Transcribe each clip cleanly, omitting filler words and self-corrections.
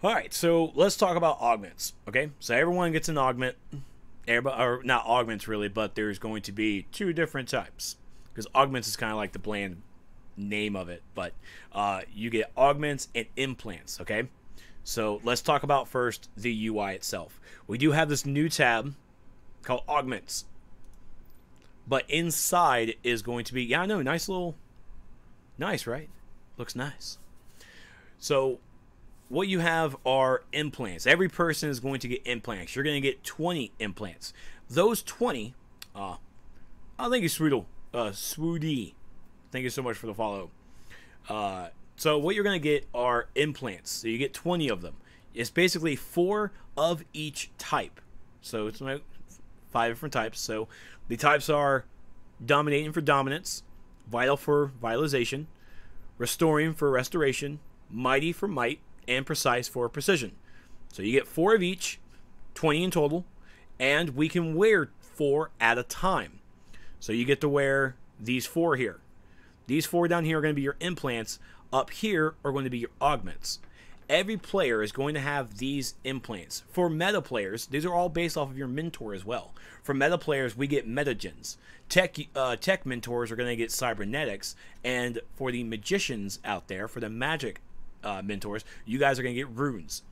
Alright, so let's talk about augments. Okay, so everyone gets an augment. Everybody, or not augments really, but there's going to be two different types. Because augments is kind of like the bland name of it. But you get augments and implants, okay? So let's talk about first the UI itself. We do have this new tab called Augments. But inside is going to be, yeah, I know, nice, right? Looks nice. So what you have are implants. Every person is going to get implants. You're going to get 20 implants. Those 20, oh, thank you, Swoody. Thank you so much for the follow. So what you're going to get are implants. So you get 20 of them. It's basically 4 of each type. So it's like 5 different types. So the types are dominating for dominance, vital for vitalization, restoring for restoration, mighty for might, and precise for precision. So you get 4 of each, 20 in total, and we can wear 4 at a time. So you get to wear these 4 here. These 4 down here are going to be your implants. Up here are going to be your augments. Every player is going to have these implants. For meta players, these are all based off of your mentor as well. For meta players, we get metagens. Tech mentors are going to get cybernetics. And for the magicians out there, for the magic mentors, you guys are going to get runes.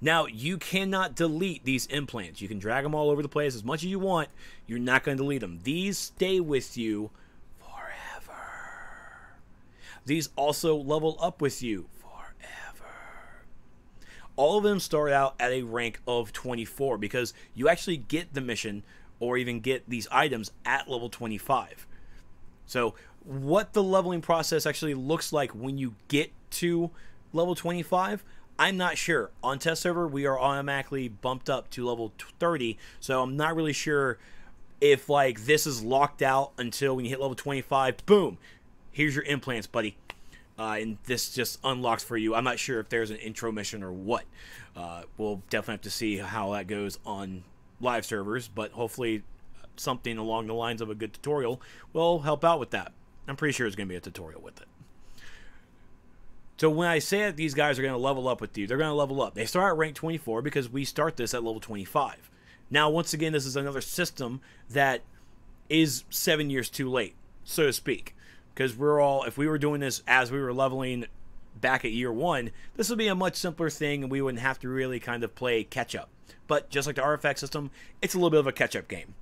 Now, you cannot delete these implants. You can drag them all over the place as much as you want. You're not going to delete them. These stay with you forever. These also level up with you forever. All of them start out at a rank of 24 because you actually get the mission or even get these items at level 25. So what the leveling process actually looks like when you get to level 25, I'm not sure. On test server, we are automatically bumped up to level 30, so I'm not really sure if like this is locked out until when you hit level 25, boom, here's your implants, buddy. And this just unlocks for you. I'm not sure if there's an intro mission or what. We'll definitely have to see how that goes on live servers, but hopefully something along the lines of a good tutorial will help out with that. I'm pretty sure there's going to be a tutorial with it. So when I say that these guys are going to level up with you, they're going to level up. They start at rank 24 because we start this at level 25. Now, once again, this is another system that is 7 years too late, so to speak. Because we're all, if we were doing this as we were leveling back at year 1, this would be a much simpler thing and we wouldn't have to really kind of play catch-up. But just like the artifact system, it's a little bit of a catch-up game.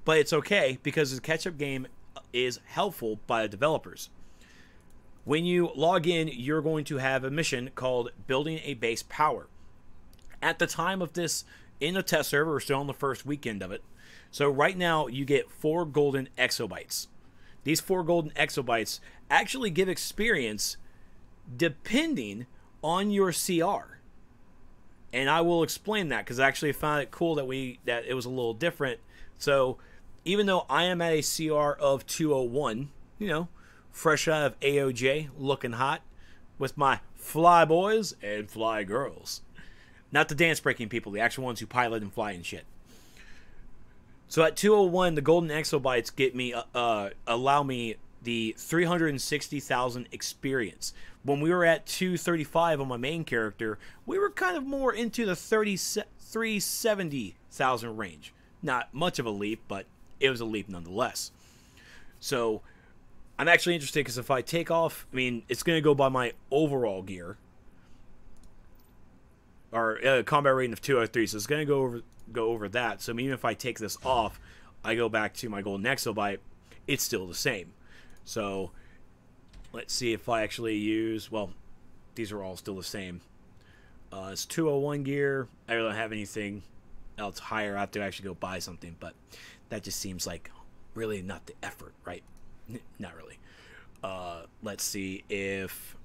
But it's okay because the catch-up game is helpful by the developers. When you log in, you're going to have a mission called Building a Base Power. At the time of this, in the test server, we're still on the first weekend of it. So right now, you get 4 golden exabytes. These 4 golden exabytes actually give experience depending on your CR. And I will explain that because I actually found it cool that it was a little different. So even though I am at a CR of 201, you know, fresh out of AOJ, looking hot, with my fly boys and fly girls. Not the dance breaking people, the actual ones who pilot and fly and shit. So at 201, the golden exabytes get me, allow me the 360,000 experience. When we were at 235 on my main character, we were kind of more into the 370,000 range. Not much of a leap, but it was a leap nonetheless. So I'm actually interested because if I take off, I mean, it's going to go by my overall gear. Or combat rating of 203, so it's going to go over that. So even if I take this off, I go back to my golden exabyte, it's still the same. So let's see if I actually use, well, these are all still the same. It's 201 gear. I don't have anything else higher. I have to actually go buy something, but that just seems like really not the effort, right? Not really. Let's see if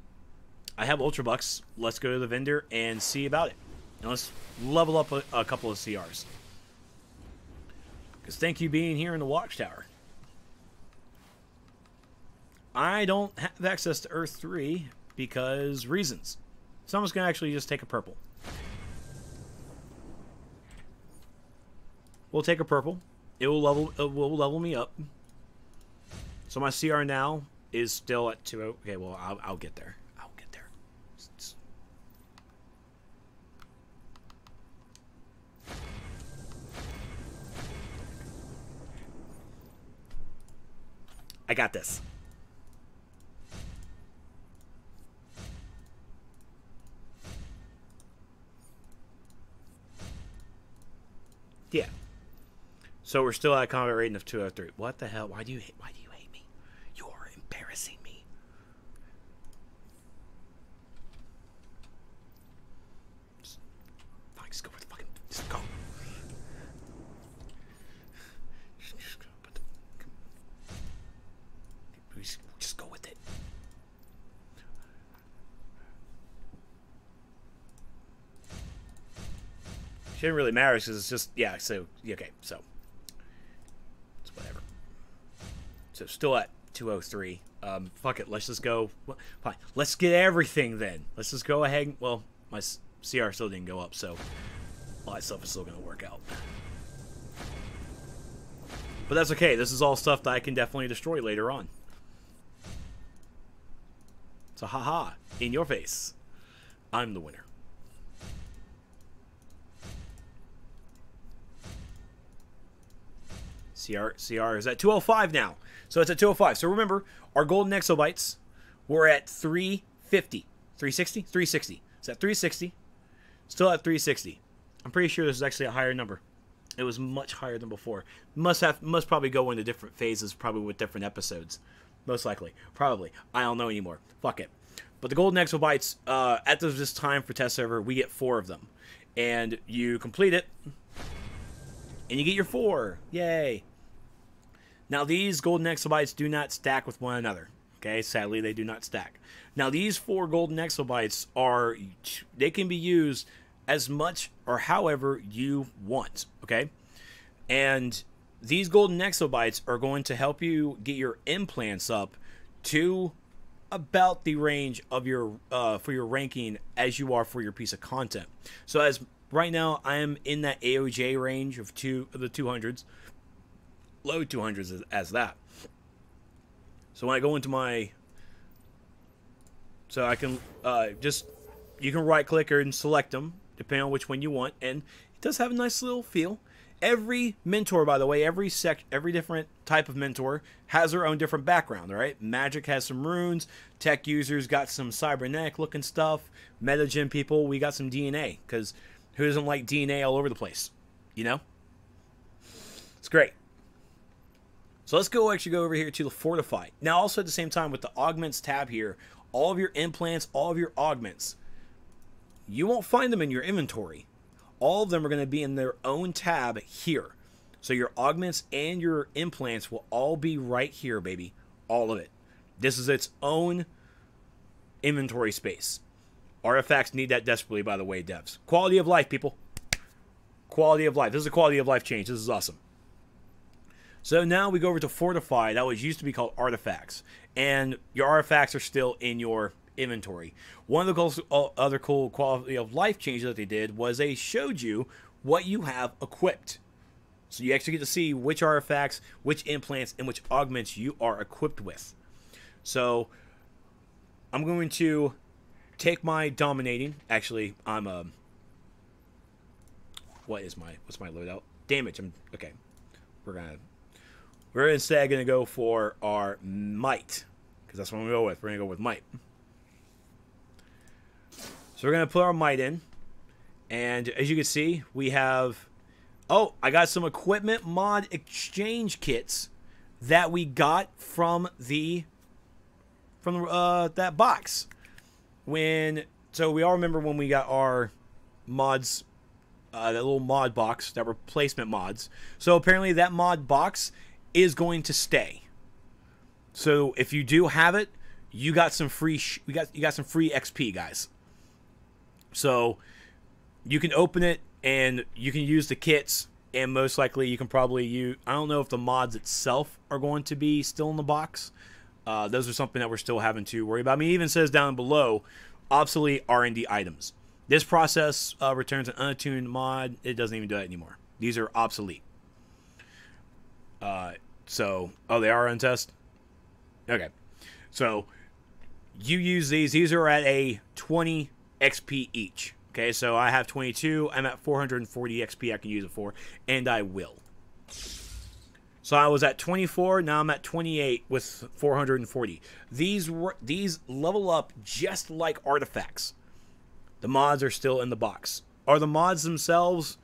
I have Ultra Bucks. Let's go to the vendor and see about it. And let's level up a couple of CRs. Because thank you being here in the Watchtower. I don't have access to Earth 3 because reasons. So I'm just going to actually just take a purple. We'll take a purple. It will level me up. So my CR now is still at 2. Okay, well, I'll get there. I'll get there. I got this. Yeah. So we're still at a combat rating of 203. What the hell? Why do you hate me? You're embarrassing me. Fine, just go with the fucking. Just go. Just go with it. Shouldn't really matter because it's just, yeah, so, okay, so. It's whatever. So still at 203. Fuck it, let's just go. Well, fine, let's get everything then. Let's just go ahead. Well, my CR still didn't go up, so all that stuff is still going to work out. But that's okay. This is all stuff that I can definitely destroy later on. So, haha, in your face. I'm the winner. CR is at 205 now. So it's at 205. So remember, our golden exabytes were at 350. 360? 360. It's at 360. Still at 360. I'm pretty sure this is actually a higher number. It was much higher than before. Must probably go into different phases, probably with different episodes. Most likely. Probably. I don't know anymore. Fuck it. But the golden exabytes, at this time for test server, we get 4 of them. And you complete it, and you get your 4. Yay. Now, these golden exabytes do not stack with one another. Okay, sadly, they do not stack. Now, these 4 golden exabytes they can be used as much or however you want. Okay? And these golden exabytes are going to help you get your implants up to about the range of your for your ranking as you are for your piece of content. So as right now, I am in that AOJ range of the 200s, low 200s as that. So when I go into my, so I can you can right click and select them depending on which one you want, and it does have a nice little feel. Every mentor, by the way, every different type of mentor has their own different background, all right? Magic has some runes. Tech users got some cybernetic looking stuff. Metagen people, we got some DNA, because who doesn't like DNA all over the place? You know? It's great. So let's go over here to the Fortify. Now, also at the same time, with the Augments tab here, all of your implants, all of your augments, you won't find them in your inventory. All of them are going to be in their own tab here. So your augments and your implants will all be right here, baby. All of it. This is its own inventory space. Artifacts need that desperately, by the way, devs. Quality of life, people. Quality of life. This is a quality of life change. This is awesome. So now we go over to Fortify. That was used to be called Artifacts. And your artifacts are still in your inventory. One of the other cool quality of life changes that they did was they showed you what you have equipped. So you actually get to see which artifacts, which implants, and which augments you are equipped with. So I'm going to take my dominating. Actually, I'm what's my loadout? Damage. Okay. We're instead gonna go for our might, because that's what we're gonna go with. We're gonna go with might. So we're going to put our might in. And as you can see, we have... Oh, I got some equipment mod exchange kits that we got from that box. So we all remember when we got our mods, that little mod box, that replacement mods. So apparently that mod box is going to stay. So if you do have it, you got some free you got some free XP, guys. So you can open it and you can use the kits, and most likely you can probably use... I don't know if the mods itself are going to be still in the box. Those are something that we're still having to worry about. I mean, it even says down below, obsolete R&D items. This process returns an unattuned mod. It doesn't even do that anymore. These are obsolete. Oh, they are untested? Okay. So you use these. These are at a 20 XP each. Okay, so I have 22. I'm at 440 XP I can use it for, and I will. So I was at 24, now I'm at 28 with 440. These level up just like artifacts. The mods are still in the box. Are the mods themselves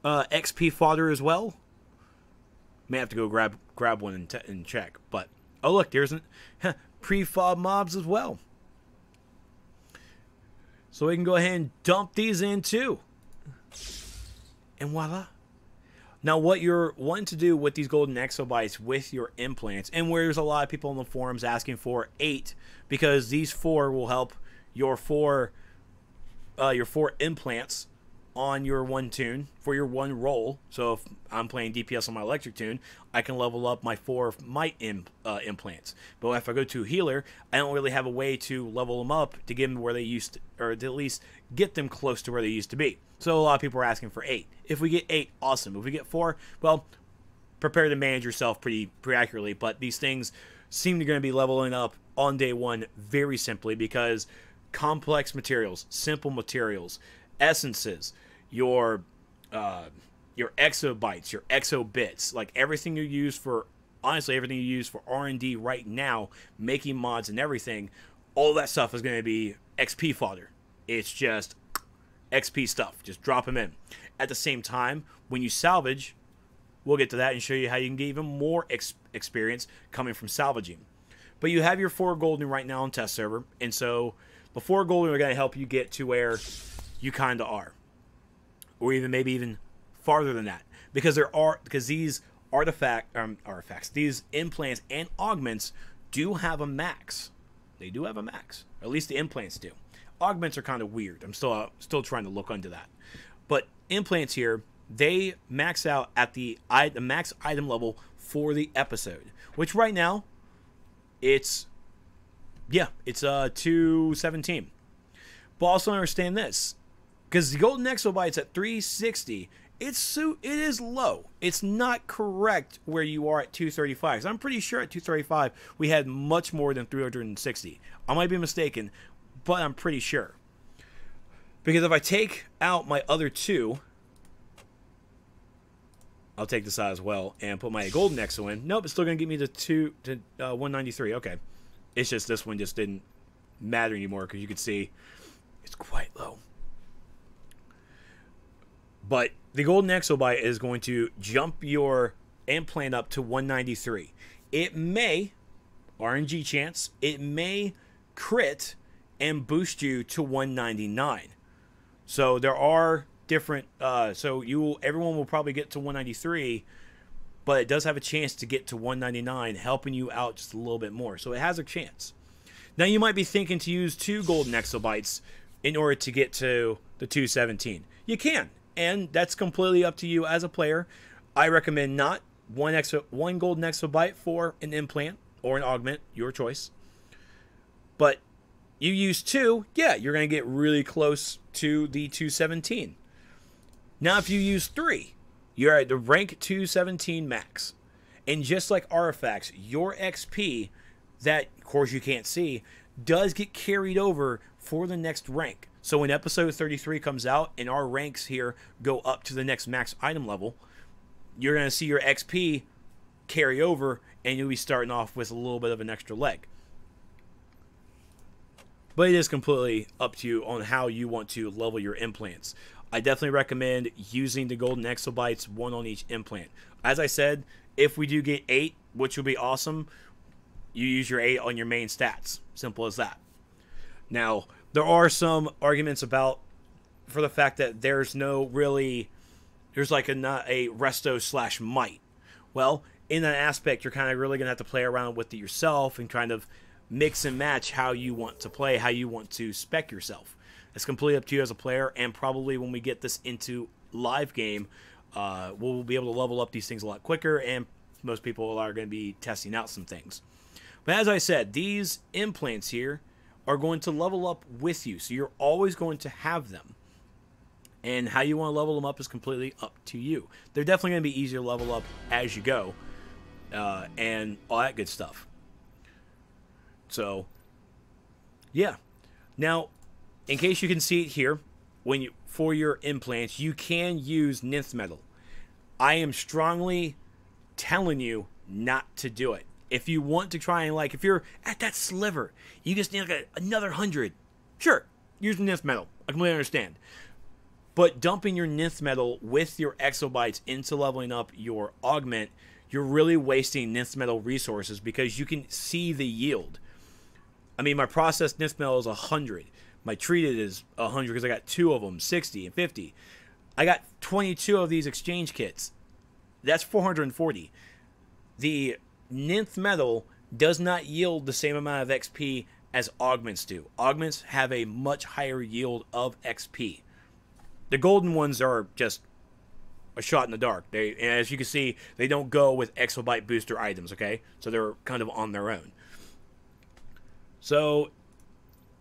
XP fodder as well? May have to go grab one and check. But oh look, there's prefab mobs as well. So we can go ahead and dump these in too. And voila. Now what you're wanting to do with these golden exobytes with your implants, and where there's a lot of people on the forums asking for 8, because these 4 will help your 4 implants on your one tune for your one roll. So if I'm playing DPS on my electric tune, I can level up my 4 might implants. But if I go to healer, I don't really have a way to level them up to get them where they used to, or to at least get them close to where they used to be. So a lot of people are asking for 8. If we get 8, awesome. If we get 4, well, prepare to manage yourself pretty accurately. But these things seem to going to be leveling up on day 1 very simply, because complex materials, simple materials, essences, your exobytes, your exo bits, like everything you use for, honestly, everything you use for R&D right now, making mods and everything, all that stuff is going to be XP fodder. It's just XP stuff. Just drop them in. At the same time, when you salvage, we'll get to that and show you how you can get even more experience coming from salvaging. But you have your 4 golden right now on test server, and so the 4 golden are going to help you get to where you kind of are, or even maybe even farther than that, because these artifacts, these implants and augments do have a max. They do have a max, or at least the implants do. Augments are kind of weird. I'm still trying to look into that, but implants here, they max out at the max item level for the episode, which right now it's 217. But also understand this, because the golden exobytes at 360, it is low. It's not correct where you are at 235. So I'm pretty sure at 235 we had much more than 360. I might be mistaken, but I'm pretty sure. Because if I take out my other 2, I'll take this out as well and put my golden exo in. Nope, it's still going to give me the 193. Okay. It's just this one just didn't matter anymore, because you could see it's quite low. But the golden exobyte is going to jump your implant up to 193. It may, RNG chance, it may crit and boost you to 199. So there are different, everyone will probably get to 193, but it does have a chance to get to 199, helping you out just a little bit more. So it has a chance. Now you might be thinking to use 2 golden exobytes in order to get to the 217. You can, and that's completely up to you as a player. I recommend not one golden exobyte for an implant or an augment, your choice. But you use 2, yeah, you're going to get really close to the 217. Now if you use 3, you're at the rank 217 max. And just like artifacts, your XP, that of course you can't see, does get carried over for the next rank. So when episode 33 comes out and our ranks here go up to the next max item level, you're going to see your XP carry over, and you'll be starting off with a little bit of an extra leg. But it is completely up to you on how you want to level your implants. I definitely recommend using the golden exobytes, 1 on each implant. As I said, if we do get 8, which would be awesome, you use your 8 on your main stats. Simple as that. Now, there are some arguments for the fact that there's like a resto / might. Well, in that aspect, you're kind of really going to have to play around with it yourself and kind of mix and match how you want to play, how you want to spec yourself. It's completely up to you as a player, and probably when we get this into live game, we'll be able to level up these things a lot quicker, and most people are going to be testing out some things. But as I said, these implants here are going to level up with you, so you're always going to have them. And how you want to level them up is completely up to you. They're definitely going to be easier to level up as you go, and all that good stuff. So, yeah. Now, in case you can see it here, for your implants, you can use Nth metal. I am strongly telling you not to do it. If you want to try and, like, if you're at that sliver, you just need like another 100. Sure, use nth metal. I completely understand. But dumping your nth metal with your exabytes into leveling up your augment, you're really wasting nth metal resources because you can see the yield. I mean, my processed nth metal is 100. My treated is 100 because I got 2 of them, 60 and 50. I got 22 of these exchange kits. That's 440. The nth metal does not yield the same amount of XP as augments do. Augments have a much higher yield of XP. The golden ones are just a shot in the dark. And as you can see, they don't go with exabyte booster items, okay? So they're kind of on their own. So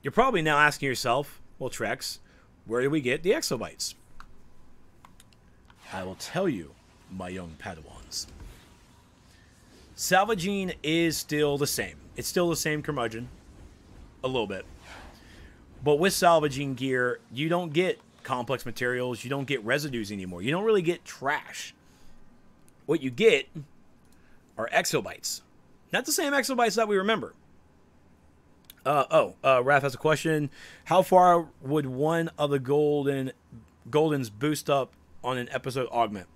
you're probably now asking yourself, well, Trex, where do we get the exabytes? I will tell you, my young Padawans. Salvaging is still the same. It's still the same curmudgeon. A little bit. But with salvaging gear, you don't get complex materials. You don't get residues anymore. You don't really get trash. What you get are exabytes. Not the same exabytes that we remember. Raph has a question. How far would one of the Goldens boost up on an episode augment?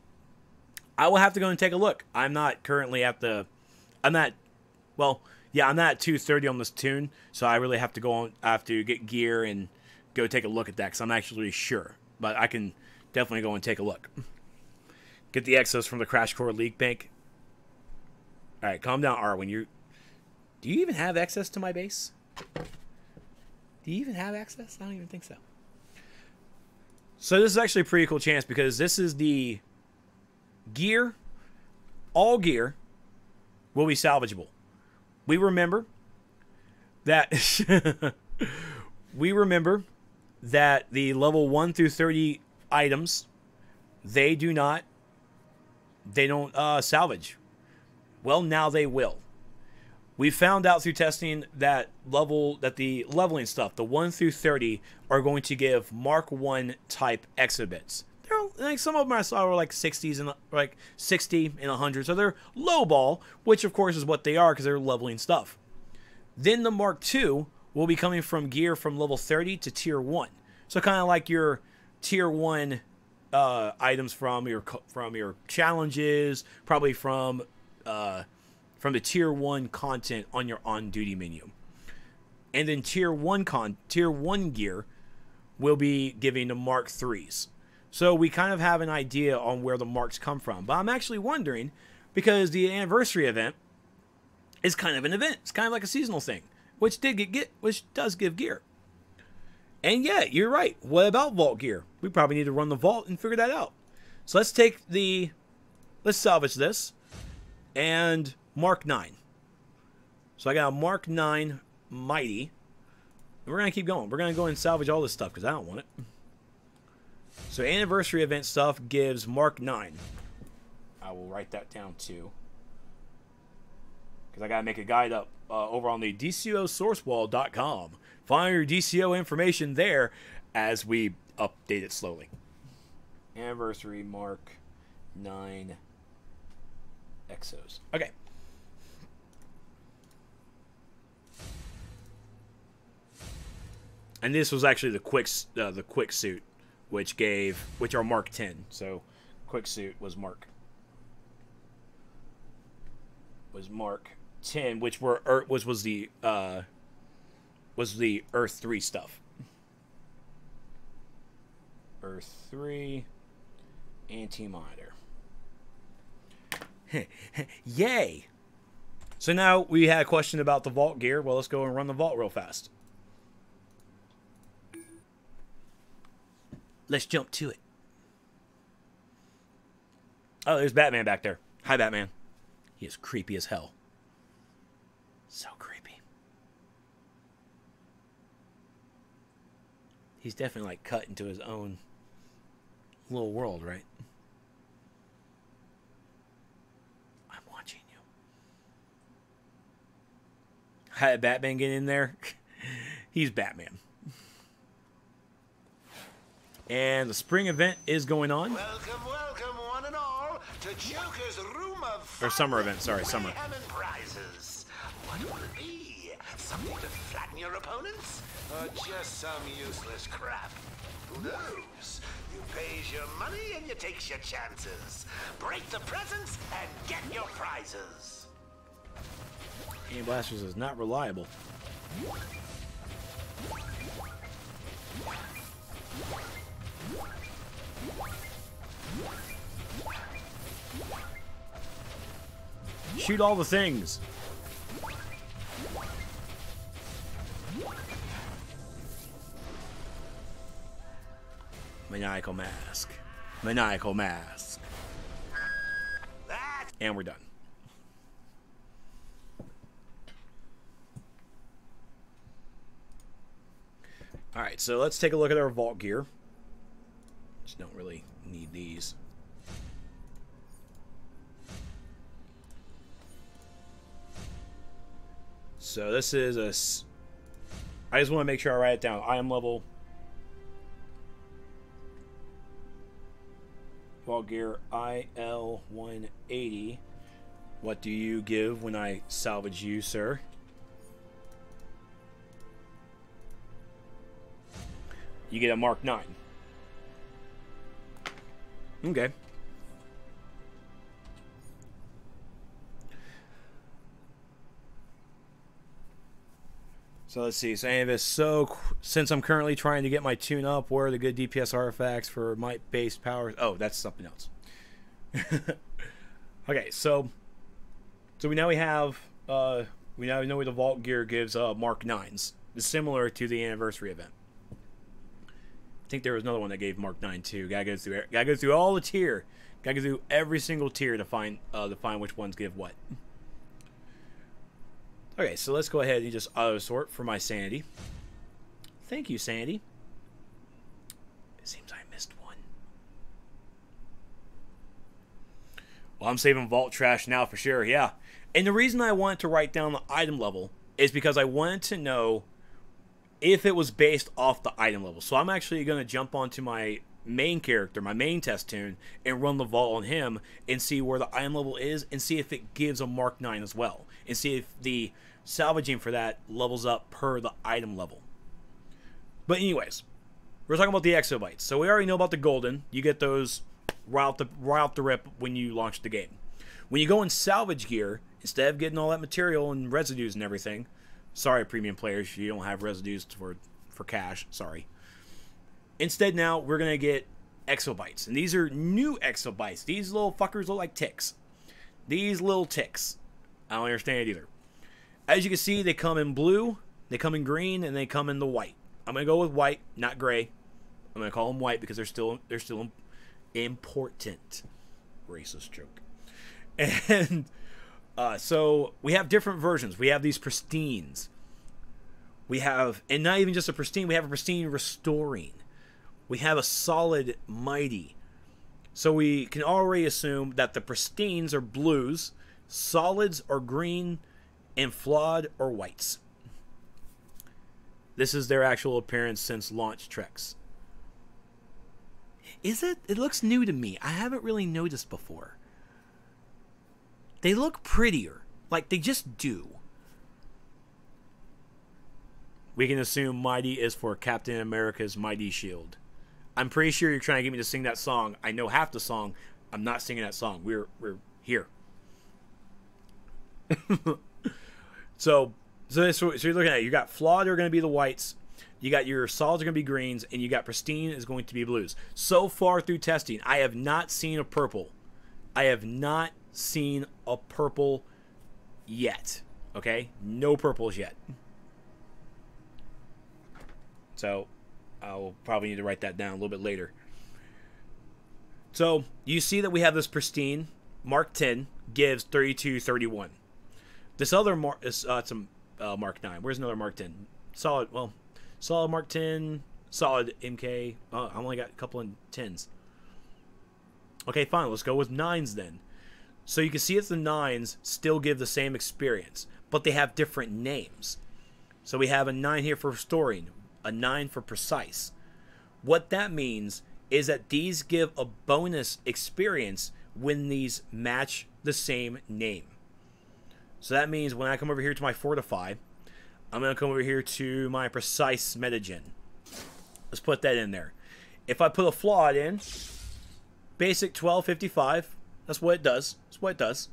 I will have to go and take a look. I'm not currently at the... I'm not at 230 on this tune, so I really have to go on... I have to get gear and go take a look at that, because I'm actually sure. But I can definitely go and take a look. Get the Exos from the Crash Core League Bank. Alright, calm down, Arwen. Do you even have access to my base? Do you even have access? I don't even think so. So this is actually a pretty cool chance, because this is the... gear, all gear will be salvageable. We remember that the level 1 through 30 items, they don't salvage. Well, now they will. We found out through testing that the leveling stuff, the 1 through 30, are going to give Mark 1 type exhibits. Like some of them I saw were like 60s and like 60 and 100, so they're low ball, which of course is what they are because they're leveling stuff. Then the Mark II will be coming from gear from level 30 to tier 1, so kind of like your tier 1 items from your challenges, probably from the tier 1 content on your on duty menu, and then tier 1 gear will be giving the Mark IIIs. So we kind of have an idea on where the marks come from. But I'm actually wondering, because the anniversary event is kind of an event. It's kind of like a seasonal thing, which does give gear. And yeah, you're right. What about vault gear? We probably need to run the vault and figure that out. So let's salvage this and Mark 9. So I got a Mark 9 Mighty. And we're going to keep going. We're going to go and salvage all this stuff because I don't want it. So anniversary event stuff gives Mark 9. I will write that down too, because I gotta make a guide up over on the DCUOsourcewall.com. Find your DCO information there as we update it slowly. Anniversary Mark 9 Exos. Okay. And this was actually the quick suit, which are Mark 10. So quick suit was Mark 10, which was the Earth 3 stuff. Earth 3 anti-monitor. Yay! So now we had a question about the vault gear. Well, let's go and run the vault real fast. Let's jump to it. Oh, there's Batman back there. Hi, Batman. He is creepy as hell. So creepy. He's definitely like cut into his own little world, right? I'm watching you. Hi, Batman, get in there. He's Batman. And the spring event is going on. Welcome, welcome, one and all, to Joker's room of Or summer event, sorry, summer. mayhem and prizes. What will it be? Something to flatten your opponents? Or just some useless crap? Who knows? You pays your money and you takes your chances. Break the presents and get your prizes. Candy Blasters is not reliable. Shoot all the things. Maniacal Mask. Maniacal Mask. And we're done. Alright, so let's take a look at our vault gear. Just don't really need these. So this is a... I just want to make sure I write it down. Item level. Vault gear IL-180. What do you give when I salvage you, sir? You get a Mark 9. Okay. So let's see. So Anvis, since I'm currently trying to get my tune up, where are the good DPS artifacts for might-based powers? Oh, that's something else. Okay, so we now have we now know the vault gear gives Mark 9s. It's similar to the anniversary event. I think there was another one that gave Mark 9 too. Gotta go through all the tier. Gotta go through every single tier to find which ones give what. Okay, so let's go ahead and just auto sort for my sanity. Thank you, sanity. It seems I missed one. Well, I'm saving vault trash now for sure. Yeah, and the reason I wanted to write down the item level is because I wanted to know if it was based off the item level. So I'm actually going to jump onto my main character, my main test tune, and run the vault on him and see where the item level is and see if it gives a Mark 9 as well. And see if the salvaging for that levels up per the item level. But anyways, we're talking about the Exabytes. So we already know about the golden. You get those right off the rip when you launch the game. When you go in salvage gear, instead of getting all that material and residues and everything, sorry, premium players, you don't have residues for cash. Sorry. Instead, now we're gonna get Exabytes, and these are new Exabytes. These little fuckers look like ticks. These little ticks. I don't understand it either. As you can see, they come in blue, they come in green, and they come in the white. I'm gonna go with white, not gray. I'm gonna call them white because they're still important. Racist joke. And so we have different versions. We have these pristines. We have, and not even just a pristine, we have a pristine restoring. We have a solid mighty. So we can already assume that the pristines are blues, solids are green, and flawed are whites. This is their actual appearance since launch Trex. Is it? It looks new to me. I haven't really noticed before. They look prettier. Like, they just do. We can assume Mighty is for Captain America's Mighty Shield. I'm pretty sure you're trying to get me to sing that song. I know half the song. I'm not singing that song. We're here. So you're looking at it. You got flawed are going to be the whites. You got your solids are going to be greens. And you got pristine is going to be blues. So far through testing, I have not seen a purple. I have not seen a purple yet. Okay? No purples yet. So I'll probably need to write that down a little bit later. So you see that we have this pristine. Mark 10 gives 3231. This other Mark is Mark 9. Where's another Mark 10? Solid, well, solid Mark 10, solid MK. I only got a couple of 10s. Okay, fine. Let's go with 9s then. So you can see it's the 9s still give the same experience, but they have different names. So we have a 9 here for restoring, a 9 for precise. What that means is that these give a bonus experience when these match the same name. So that means when I come over here to my Fortify, I'm going to come over here to my Precise Metagen. Let's put that in there. If I put a flawed in, basic 1255, that's what it does. That's what it does.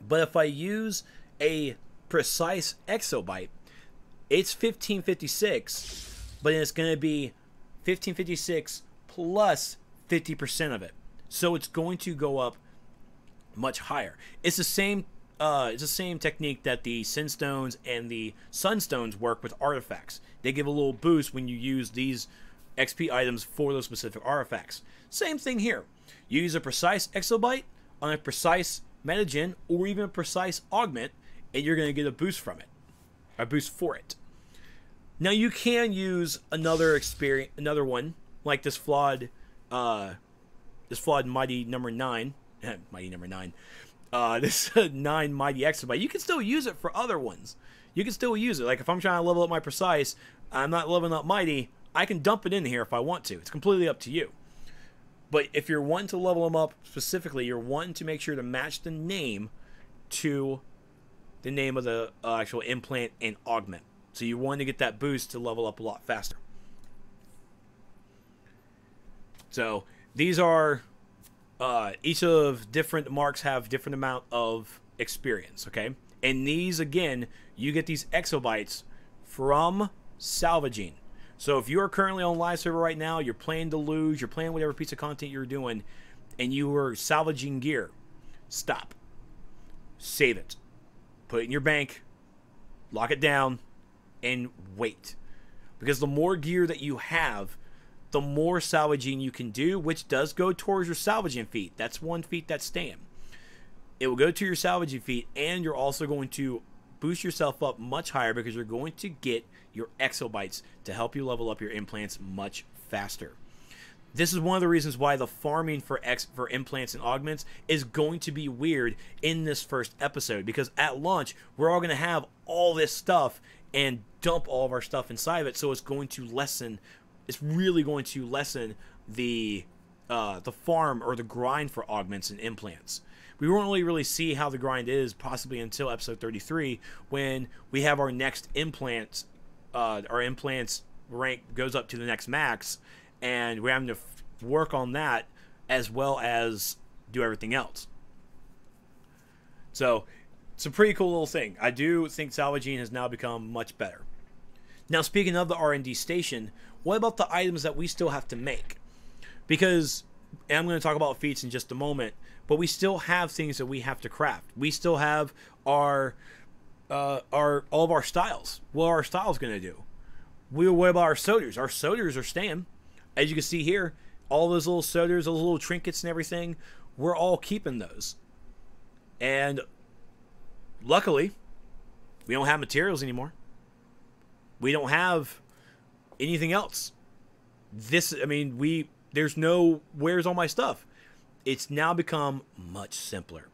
But if I use a Precise Exabyte, it's 1556, but it's going to be 1556 plus 50% of it. So it's going to go up much higher. It's the same technique that the Sinstones and the Sunstones work with artifacts. They give a little boost when you use these XP items for those specific artifacts. Same thing here. You use a Precise Exabyte on a Precise Metagen or even a Precise Augment, and you're going to get a boost from it. A boost for it. Now you can use another one, like this flawed Mighty number 9. Mighty number 9. This 9 Mighty Exabyte. You can still use it for other ones. You can still use it. Like if I'm trying to level up my Precise, I'm not leveling up Mighty, I can dump it in here if I want to. It's completely up to you. But if you're wanting to level them up specifically, you're wanting to make sure to match the name to the name of the actual implant and augment. So you want to get that boost to level up a lot faster. So these are each of different marks have different amount of experience, okay? And these, again, you get these exabytes from salvaging. So if you are currently on live server right now, you're playing to lose, you're playing whatever piece of content you're doing, and you are salvaging gear, stop. Save it. Put it in your bank, lock it down, and wait. Because the more gear that you have, the more salvaging you can do, which does go towards your salvaging feat. That's one feat that's staying. It will go to your salvaging feat, and you're also going to boost yourself up much higher because you're going to get your exabytes to help you level up your implants much faster. This is one of the reasons why the farming for implants and augments is going to be weird in this first episode, because at launch we're all going to have all this stuff and dump all of our stuff inside of it, so it's going to lessen. It's really going to lessen the farm or the grind for augments and implants. We won't really see how the grind is possibly until episode 33, when we have our next implants. Our implants rank goes up to the next max, and we're having to work on that as well as do everything else. So it's a pretty cool little thing. I do think salvaging has now become much better. Now, speaking of the R&D station, what about the items that we still have to make? Because, and I'm going to talk about feats in just a moment, but we still have things that we have to craft. We still have all of our styles. What are our styles going to do? What about our soders? Our soders are staying. As you can see here, all those little soders, those little trinkets and everything, we're all keeping those. And luckily, we don't have materials anymore. We don't have anything else. There's no, where's all my stuff? It's now become much simpler.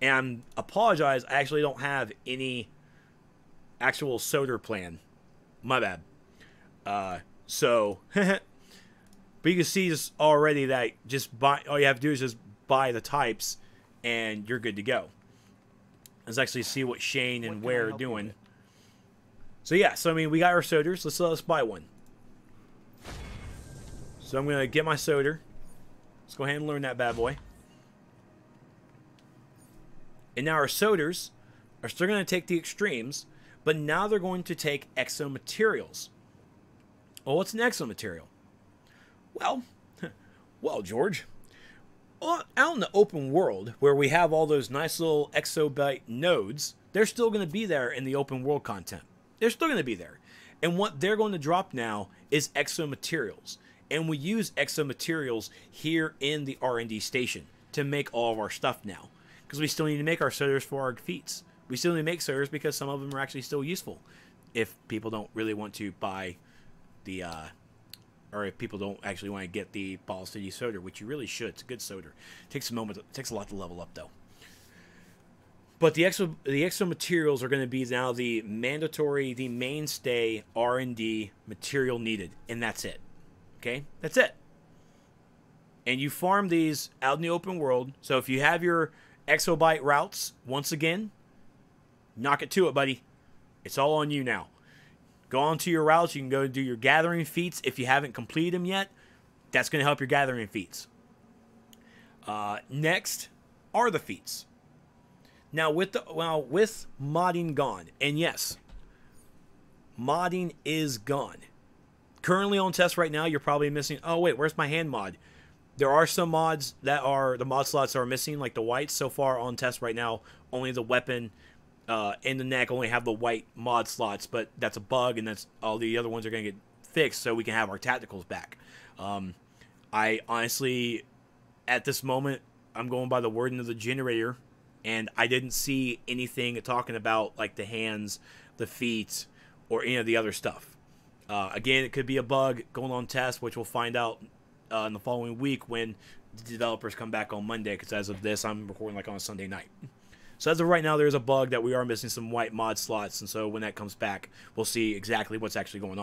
And apologize, I actually don't have any actual solder plan. My bad. But you can see just already that all you have to do is just buy the types and you're good to go. Let's actually see what Shane and Ware are doing. So yeah, we got our soders. Let's buy one. So I'm gonna get my soder. Let's go ahead and learn that bad boy. And now our soders are still gonna take the extremes, but now they're going to take Exo Materials. Oh, what's an Exo Material? Well, George. Out in the open world, where we have all those nice little exabyte nodes, they're still going to be there in the open world content. They're still going to be there. And what they're going to drop now is Exo Materials. And we use Exo Materials here in the R&D station to make all of our stuff now. Because we still need to make our soders for our feats. We still need to make soders because some of them are actually still useful. If people don't really want to buy the... or if people don't actually want to get the Ball City soda, which you really should. It's a good soda. It takes a moment. It takes a lot to level up, though. But the Exo Materials are going to be now the mandatory, the mainstay R&D material needed. And that's it. Okay? That's it. and you farm these out in the open world. So if you have your exobyte routes, once again, knock it to it, buddy. It's all on you now. Go on to your routes. You can go do your gathering feats if you haven't completed them yet. That's going to help your gathering feats. Next are the feats. Now with modding gone, and yes, modding is gone. Currently on test right now, you're probably missing. Oh wait, where's my hand mod? There are some mods that are the mod slots are missing, like the whites. So far on test right now, only the weapon and the neck only have the white mod slots, but that's a bug, and that's all the other ones are going to get fixed, so we can have our tacticals back. I honestly, at this moment, I'm going by the wording of the generator, and I didn't see anything talking about like the hands, the feet, or any of the other stuff. Again, it could be a bug going on test, which we'll find out in the following week when the developers come back on Monday, because as of this, I'm recording like on a Sunday night. So as of right now, there's a bug that we are missing some white mod slots, and so when that comes back, we'll see exactly what's actually going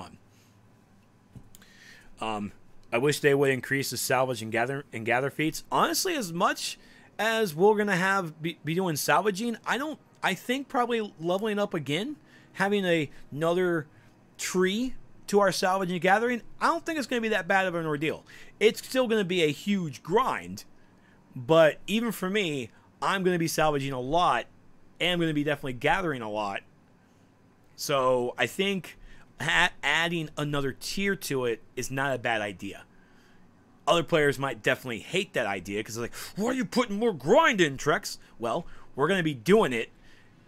on. I wish they would increase the salvage and gather feats. Honestly, as much as we're gonna be doing salvaging, I think probably leveling up again, having another tree to our salvage and gathering, I don't think it's gonna be that bad of an ordeal. It's still gonna be a huge grind, but even for me, I'm gonna be salvaging a lot, and I'm gonna be definitely gathering a lot. So I think adding another tier to it is not a bad idea. Other players might definitely hate that idea because they're like, why are you putting more grind in, Trex? Well, we're going to be doing it.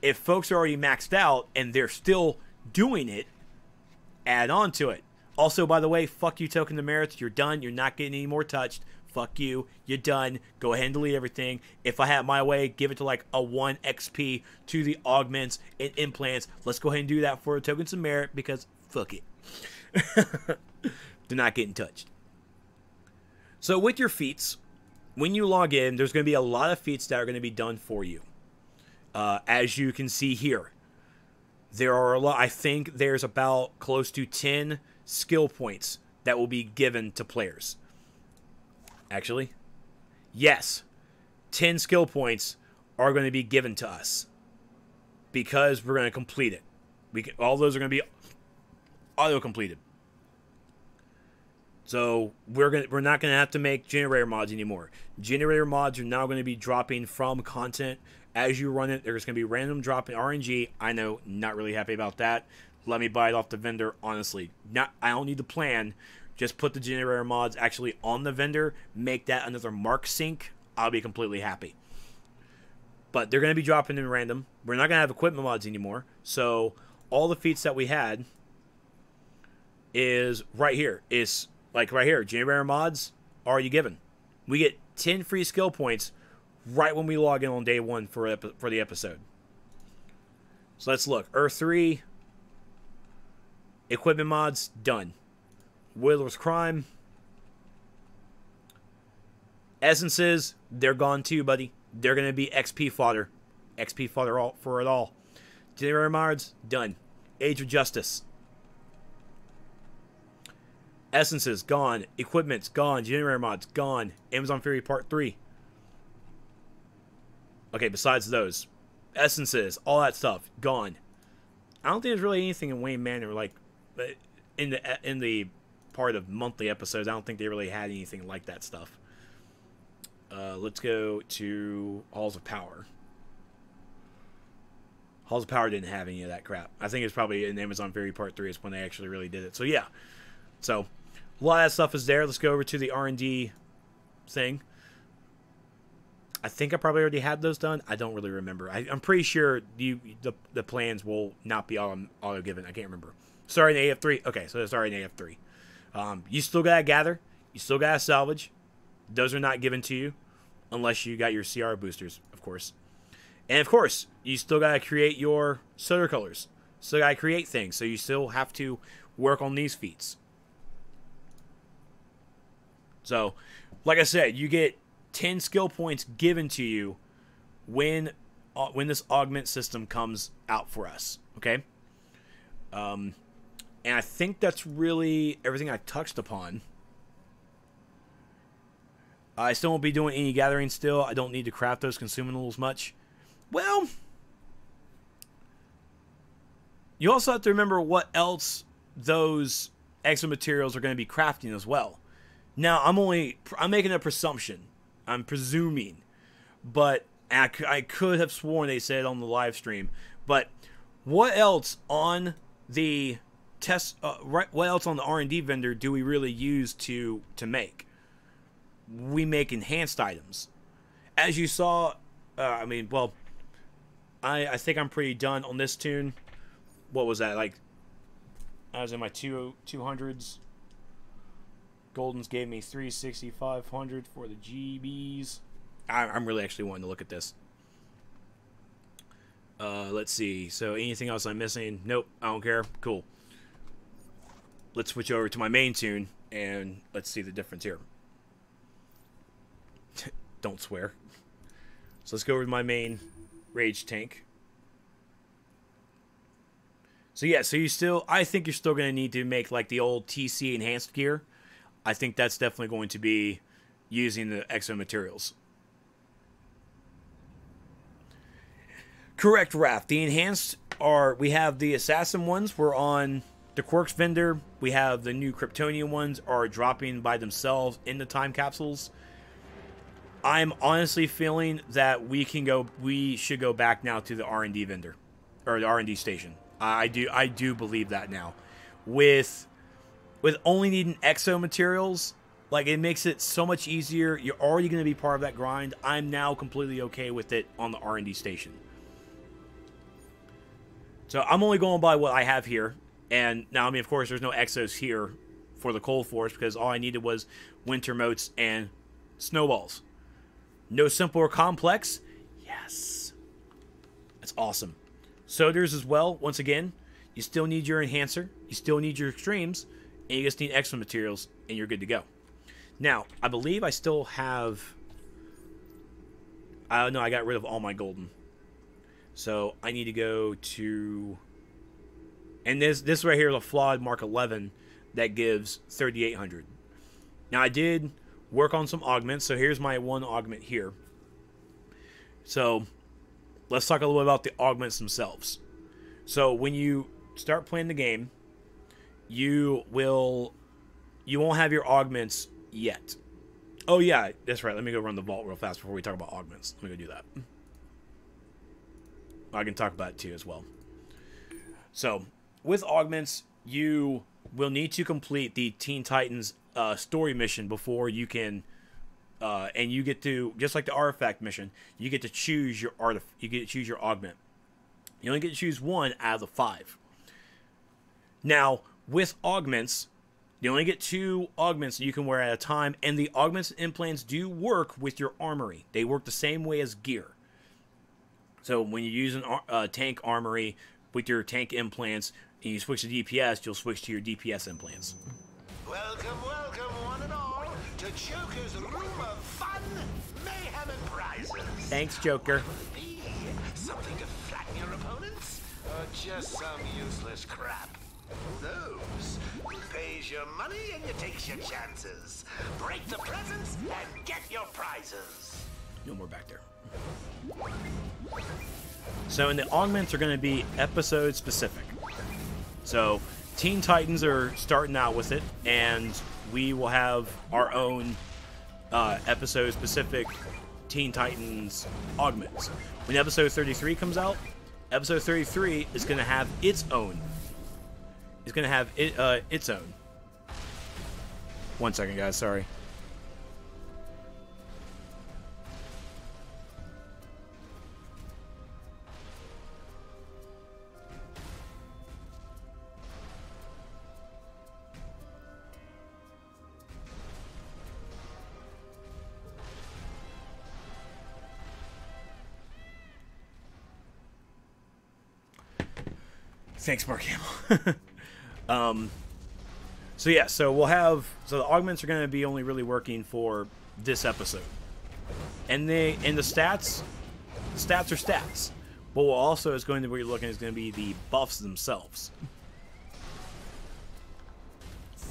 If folks are already maxed out and they're still doing it, add on to it. Also, by the way, fuck you, Token the Merits. You're done. You're not getting any more touched. Fuck you. You're done. Go ahead and delete everything. If I had my way, give it to like a 1 XP to the augments and implants. Let's go ahead and do that for Tokens of Merit because fuck it. Do not get in touched. So with your feats, when you log in, there's going to be a lot of feats that are going to be done for you. As you can see here, there are a lot. I think there's about close to 10 skill points that will be given to players. Actually, yes, 10 skill points are going to be given to us because we're going to complete it. All those are going to be auto-completed. So we're not going to have to make generator mods anymore. Generator mods are now going to be dropping from content as you run it. There's going to be random dropping RNG. I know, not really happy about that. Let me buy it off the vendor, honestly. I don't need the plan. Just put the generator mods actually on the vendor. Make that another mark sync. I'll be completely happy. But they're going to be dropping in random. We're not going to have equipment mods anymore. So all the feats that we had is right here. Is like right here. Generator mods already given. We get 10 free skill points right when we log in on day 1 for the episode. So let's look. Earth 3. Equipment mods, done. Wheeler's Crime. Essences, they're gone too, buddy. They're going to be XP fodder. XP fodder for it all. Generator mods, done. Age of Justice. Essences, gone. Equipment's gone. Generator mods, gone. Amazon Fury Part 3. Okay, besides those. Essences, all that stuff, gone. I don't think there's really anything in Wayne Manor, like, in the part of monthly episodes. I don't think they really had anything like that stuff. Let's go to Halls of Power. Halls of Power didn't have any of that crap. I think it's probably in Amazon Fury Part 3 is when they actually really did it. So, yeah. So, a lot of that stuff is there. Let's go over to the R&D thing. I think I probably already had those done. I don't really remember. I'm pretty sure the plans will not be auto-given. I can't remember. Sorry, in AF3. Okay, so sorry in AF3. You still got to gather. You still got to salvage. Those are not given to you unless you got your CR boosters, of course. And, of course, you still got to create your soda colors. Still got to create things. So you still have to work on these feats. So, like I said, you get 10 skill points given to you when this augment system comes out for us. Okay? And I think that's really everything I touched upon. I still won't be doing any gathering still. I don't need to craft those consumables much. Well, you also have to remember what else those Exo Materials are going to be crafting as well. Now, I'm making a presumption. I'm presuming. But I could have sworn they said on the live stream. But what else on the what else on the R&D vendor do we really use to make? We make enhanced items. As you saw, I think I'm pretty done on this tune. What was that? Like, I was in my 200s. Golden's gave me 36500 for the GBs. I'm really actually wanting to look at this. Let's see. So anything else I'm missing? Nope, I don't care. Cool. Let's switch over to my main tune and let's see the difference here. Don't swear. So let's go over to my main rage tank. So yeah, I think you're still going to need to make like the old TC enhanced gear. I think that's definitely going to be using the Exo Materials. Correct, Raph. The enhanced we have the assassin ones. We're on the Quirks vendor. We have the new Kryptonian ones are dropping by themselves in the time capsules. I'm honestly feeling that we should go back now to the R&D vendor or the R&D station. I do believe that now. With only needing Exo Materials, like, it makes it so much easier. You're already going to be part of that grind. I'm now completely okay with it on the R&D station. So I'm only going by what I have here. And now, I mean, of course, there's no Exos here for the Cold Force because all I needed was Winter Motes and Snowballs. No simple or complex? Yes. That's awesome. Soders as well, once again, you still need your Enhancer, you still need your Extremes, and you just need Exo Materials, and you're good to go. Now, I believe I still have... I don't know, I got rid of all my golden. So, I need to go to... And this right here is a flawed Mark 11 that gives 3,800. Now, I did work on some augments, so here's my one augment here. So, let's talk a little bit about the augments themselves. So, when you start playing the game, you won't have your augments yet. Oh, yeah, that's right. Let me go run the vault real fast before we talk about augments. Let me go do that. I can talk about it too as well. So, with augments, you will need to complete the Teen Titans story mission before you can, and you get to, just like the artifact mission, you get to choose your augment. You only get to choose one out of the 5. Now, with augments, you only get 2 augments that you can wear at a time, and the augments and implants do work with your armory. They work the same way as gear. So when you use a tank armory with your tank implants, and you switch to DPS, you'll switch to your DPS implants. Welcome, welcome, one and all, to Joker's Room of Fun, Mayhem, and Prizes. Thanks, Joker. Something to flatten your opponents? Or just some useless crap? Who knows? You pays your money and you takes your chances. Break the presents and get your prizes. No more back there. So, and the augments are going to be episode specific. So, Teen Titans are starting out with it, and we will have our own episode specific Teen Titans augments. When episode 33 comes out, episode 33 is going to have its own. It's going to have its own. 1 second, guys. Sorry. Thanks, Mark Hamill. So yeah, so the augments are going to be only really working for this episode, and the stats are stats. But what also is going to be looking is going to be the buffs themselves.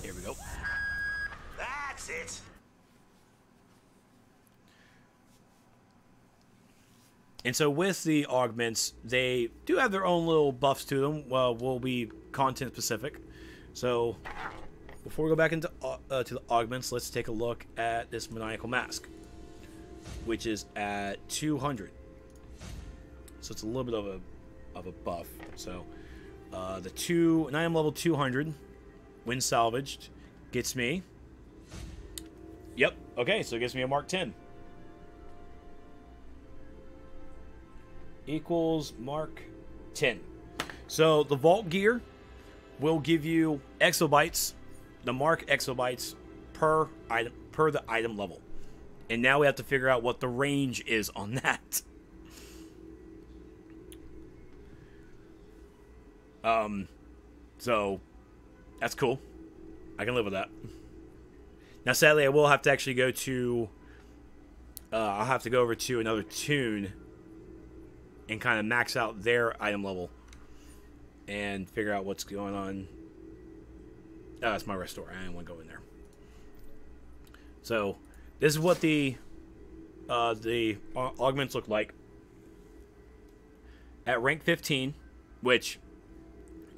Here we go. That's it. And so with the augments, they do have their own little buffs to them. Well, will be content specific. So before we go back into to the augments, let's take a look at this Maniacal Mask, which is at 200. So it's a little bit of a buff. So and I am level 200 when salvaged gets me. Yep. Okay, so it gets me a Mark 10. Equals Mark 10. So the vault gear will give you exabytes, the Mark exabytes per item, per the item level. And now we have to figure out what the range is on that. So that's cool. I can live with that. Now, sadly, I will have to actually go to. I'll have to go over to another tune and kind of max out their item level and figure out what's going on. Oh, it's my restore. I didn't want to go in there. So this is what the augments look like at rank 15, which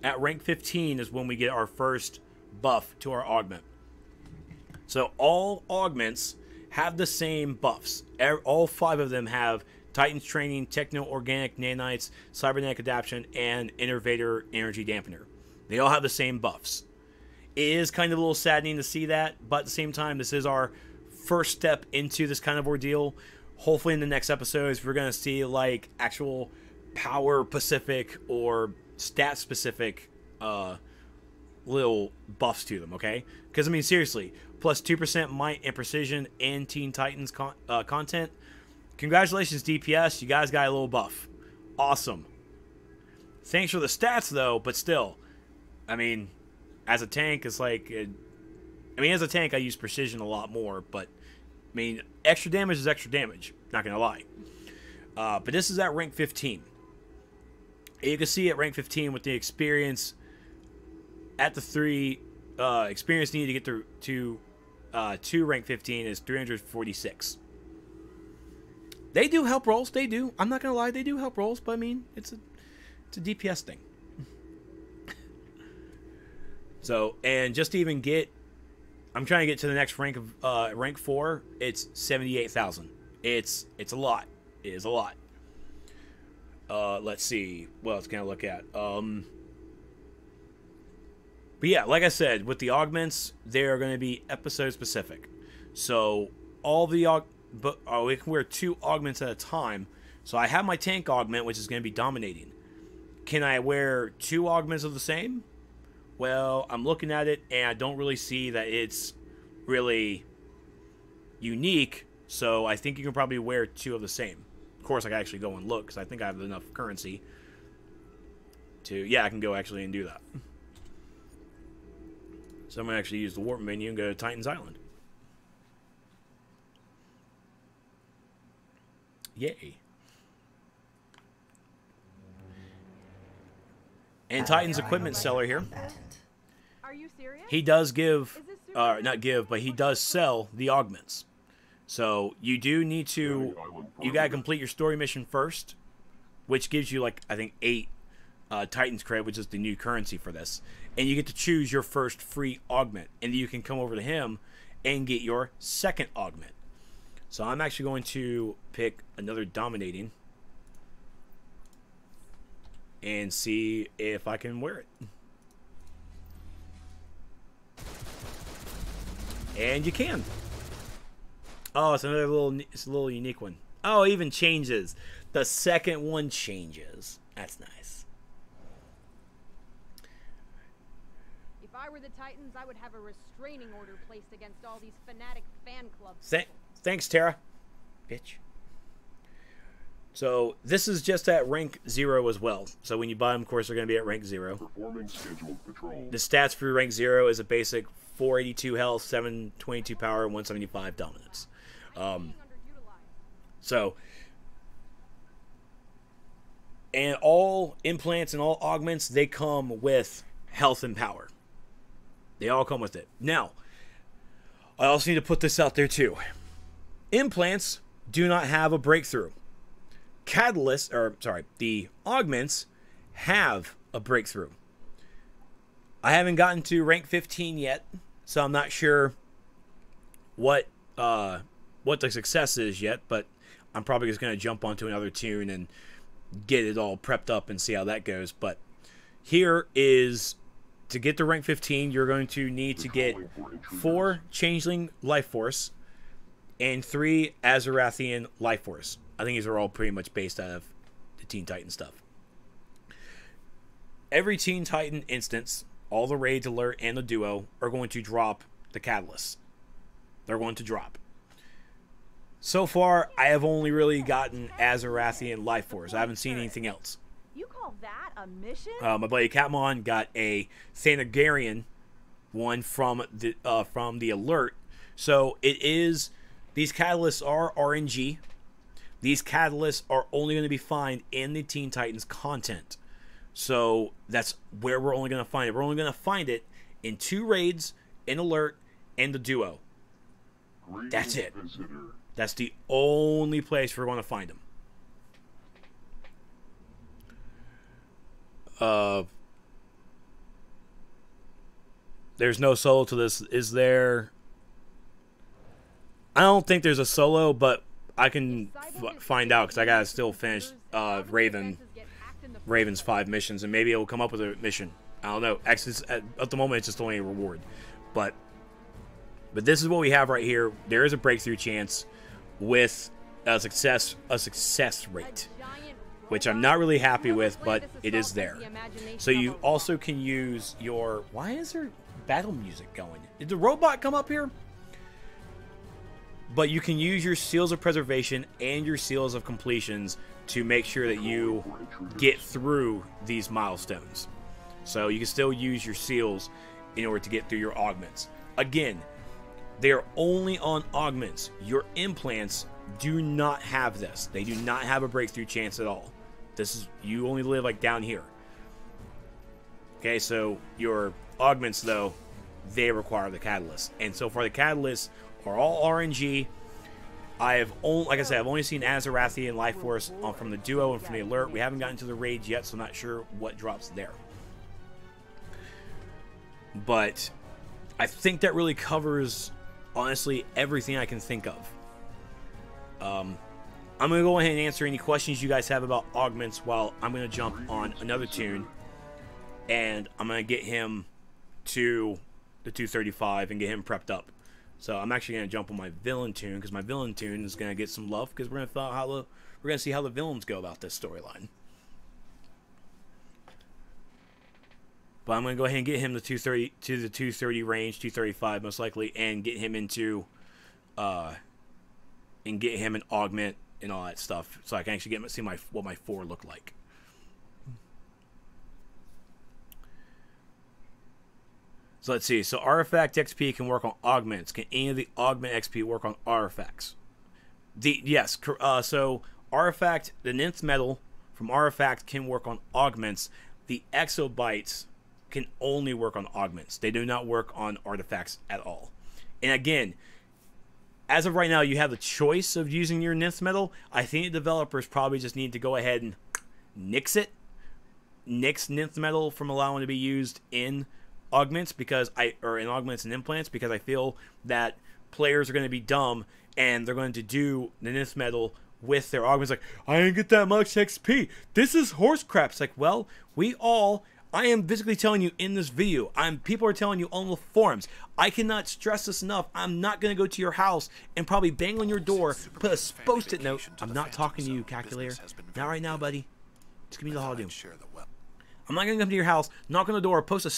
at rank 15 is when we get our first buff to our augment. So all augments have the same buffs. All 5 of them have Titan's Training, Techno-Organic Nanites, Cybernetic Adaptation, and Innervator Energy Dampener. They all have the same buffs. It is kind of a little saddening to see that, but at the same time, this is our first step into this kind of ordeal. Hopefully in the next episodes, we're going to see like actual power-specific or stat-specific little buffs to them, okay? Because, I mean, seriously, plus 2% might and precision and Teen Titans content. Congratulations, DPS. You guys got a little buff. Awesome. Thanks for the stats, though, but still. I mean, as a tank, it's like... as a tank, I use precision a lot more, but... I mean, extra damage is extra damage. Not going to lie. But this is at rank 15. You can see at rank 15 with the experience... At the 3... experience needed to get through to rank 15 is 346. They do help rolls. They do. I'm not going to lie. They do help rolls. But, I mean, it's a DPS thing. So, and just to even get... I'm trying to get to the next rank of rank 4. It's 78,000. It's a lot. It is a lot. Let's see. What else can I look at? But yeah, like I said, with the augments, they're going to be episode specific. So all the we can wear 2 augments at a time. So I have my tank augment, which is going to be dominating. Can I wear 2 augments of the same? Well, I'm looking at it, and I don't really see that it's really unique. So I think you can probably wear 2 of the same. Of course, I can actually go and look, because I think I have enough currency to... Yeah, I can go actually and do that. So I'm going to actually use the warp menu and go to Titan's Island. Yay. And Titan's equipment seller here. Are you serious? He does give, not give, but he does sell the augments. So you do need to, you got to complete your story mission first, which gives you like, I think 8 Titan's cred, which is the new currency for this. And you get to choose your first free augment. And you can come over to him and get your second augment. So I'm actually going to pick another dominating and see if I can wear it. And you can. Oh, it's another little, it's a little unique one. Oh, it even changes. The second one changes. That's nice. If I were the Titans, I would have a restraining order placed against all these fanatic fan clubs. Thanks, Tara. Bitch. So, this is just at rank 0 as well. So, when you buy them, of course, they're going to be at rank 0. Performing scheduled patrol. The stats for rank 0 is a basic 482 health, 722 power, and 175 dominance. So, and all implants and all augments, they come with health and power. They all come with it. Now, I also need to put this out there too. Implants do not have a breakthrough. catalysts, or sorry, the augments have a breakthrough. I haven't gotten to rank 15 yet, so I'm not sure what the success is yet, but I'm probably just going to jump onto another tune and get it all prepped up and see how that goes. But here is, to get to rank 15, you're going to need to get 4 Changeling Life Force and 3 Azarathian Life Force. I think these are all pretty much based out of the Teen Titan stuff. Every Teen Titan instance, all the raids, alert, and the duo are going to drop the catalysts. They're going to drop. So far, I have only really gotten Azarathian Life Force. I haven't seen anything else. You call that a mission? My buddy Catmon got a Thanagarian one from the alert. So it is, these catalysts are RNG. These catalysts are only going to be found in the Teen Titans content. So that's where we're only going to find it. We're only going to find it in 2 raids, in alert, and the duo. That's it. That's the only place we're going to find them. There's no solo to this, is there? I don't think there's a solo, but I can find out, because I gotta still finish Raven's 5 missions, and maybe it will come up with a mission. I don't know. Actually, at the moment, it's just only a reward. But this is what we have right here. There is a breakthrough chance with a success rate, which I'm not really happy with, but it is there. So you also can use your... Why is there battle music going? Did the robot come up here? But you can use your Seals of Preservation and your Seals of Completions to make sure that you get through these milestones. So you can still use your Seals in order to get through your Augments. Again, they are only on Augments. Your implants do not have this. They do not have a breakthrough chance at all. This is, you only live like down here. Okay, so your Augments, though, they require the catalyst. And so far, the catalysts are all RNG. I have only, like I said, I've only seen Azarathi and Life Force from the duo and from the alert. We haven't gotten to the raids yet, so I'm not sure what drops there. But I think that really covers, honestly, everything I can think of. I'm going to go ahead and answer any questions you guys have about Augments while I'm going to jump on another tune. And I'm going to get him to the 235 and get him prepped up. So I'm actually going to jump on my villain tune, because my villain tune is going to get some love, because we're going to see how the villains go about this storyline. But I'm going to go ahead and get him to the 230 range, 235 most likely, and get him into and get him an augment and all that stuff, so I can actually get see what my 4 look like. So let's see. So Artifact XP can work on augments. Can any of the augment XP work on artifacts? Yes. So Artifact, the nth metal from Artifact can work on augments. The Exabytes can only work on augments. They do not work on artifacts at all. And again, as of right now, you have the choice of using your nth metal. I think the developers probably just need to go ahead and nix it. Nix nth metal from allowing to be used in augments, or in augments and implants, because I feel that players are going to be dumb and they're going to do the nth metal with their augments. Like, I didn't get that much XP. This is horse crap. It's like, well, I am physically telling you in this video. People are telling you on the forums. I cannot stress this enough. I'm not going to go to your house and probably bang on your door, put a post-it note. I'm not talking to you, calculator. Not right now, buddy. Just give me the holiday. I'm not going to come to your house, knock on the door, post a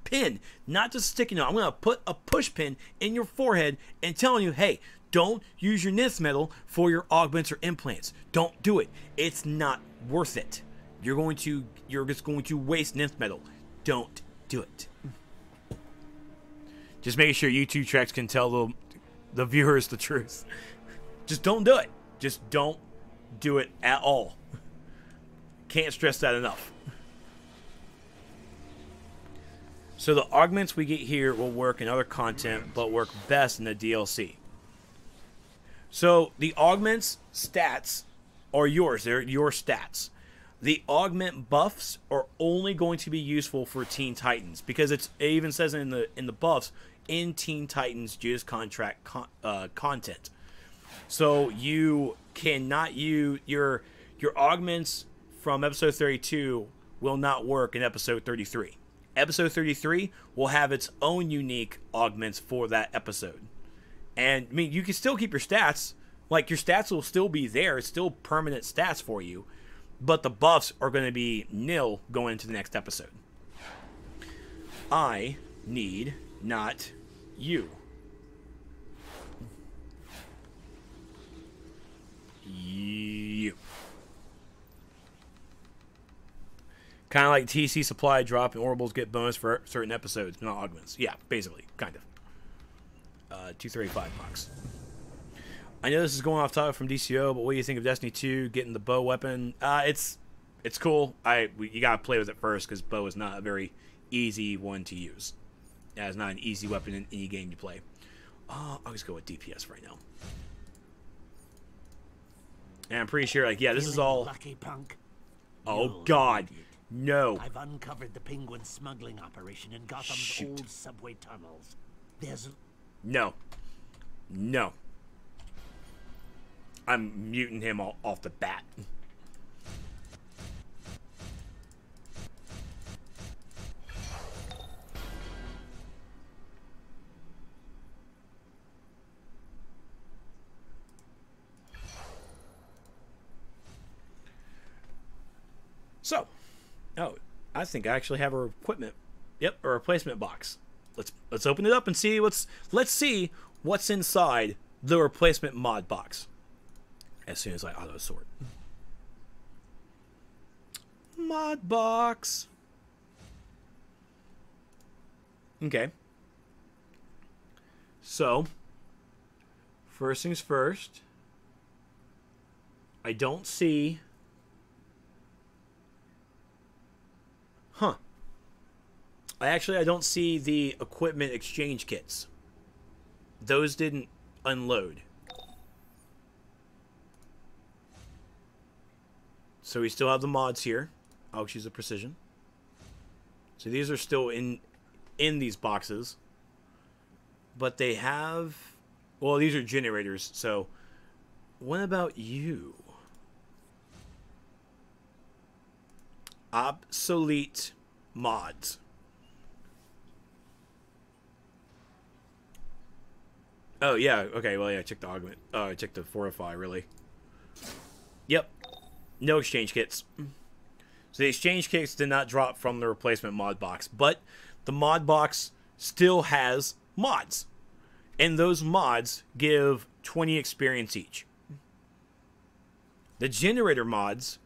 pin, not just a sticky note. I'm going to put a push pin in your forehead and telling you, hey, don't use your nth metal for your augments or implants. Don't do it. It's not worth it. You're just going to waste nth metal. Don't do it. Just making sure you two Trex can tell the viewers the truth. Just don't do it. Just don't do it at all. Can't stress that enough. So the augments we get here will work in other content, but work best in the DLC. So the augments stats are yours. They're your stats. The augment buffs are only going to be useful for Teen Titans because it even says in the buffs in Teen Titans Judas Contract content. So you cannot use your augments from episode 32 will not work in episode 33. Episode 33 will have its own unique augments for that episode. And I mean, you can still keep your stats. Like, your stats will still be there. It's still permanent stats for you. But the buffs are going to be nil going into the next episode. I need not you. You. Kind of like TC supply drop and Orbals get bonus for certain episodes, not augments. Yeah, basically, kind of. 235 bucks. I know this is going off topic from DCUO, but what do you think of Destiny 2 getting the bow weapon? It's cool. You gotta play with it first because bow is not a very easy one to use. Yeah, it's not an easy weapon in any game you play. I'll just go with DPS right now. And I'm pretty sure, like, yeah, this is all. Lucky punk. Oh God, no! I've uncovered the Penguin smuggling operation in Gotham's old subway tunnels. There's no. I'm muting him off the bat. So, I think I actually have a equipment. Yep, a replacement box. Let's open it up and see let's see what's inside the replacement mod box. As soon as I auto sort. Mod box. Okay. So, first things first. I don't see. Huh. I don't see the equipment exchange kits. Those didn't unload. So we still have the mods here. I'll choose a precision. So these are still in these boxes. But they have... Well, these are generators. So what about you? Obsolete mods. Oh, yeah. Okay, well, yeah, check the augment. Check the fortify, really. Yep. No exchange kits. So the exchange kits did not drop from the replacement mod box, but the mod box still has mods. And those mods give 20 experience each. The generator mods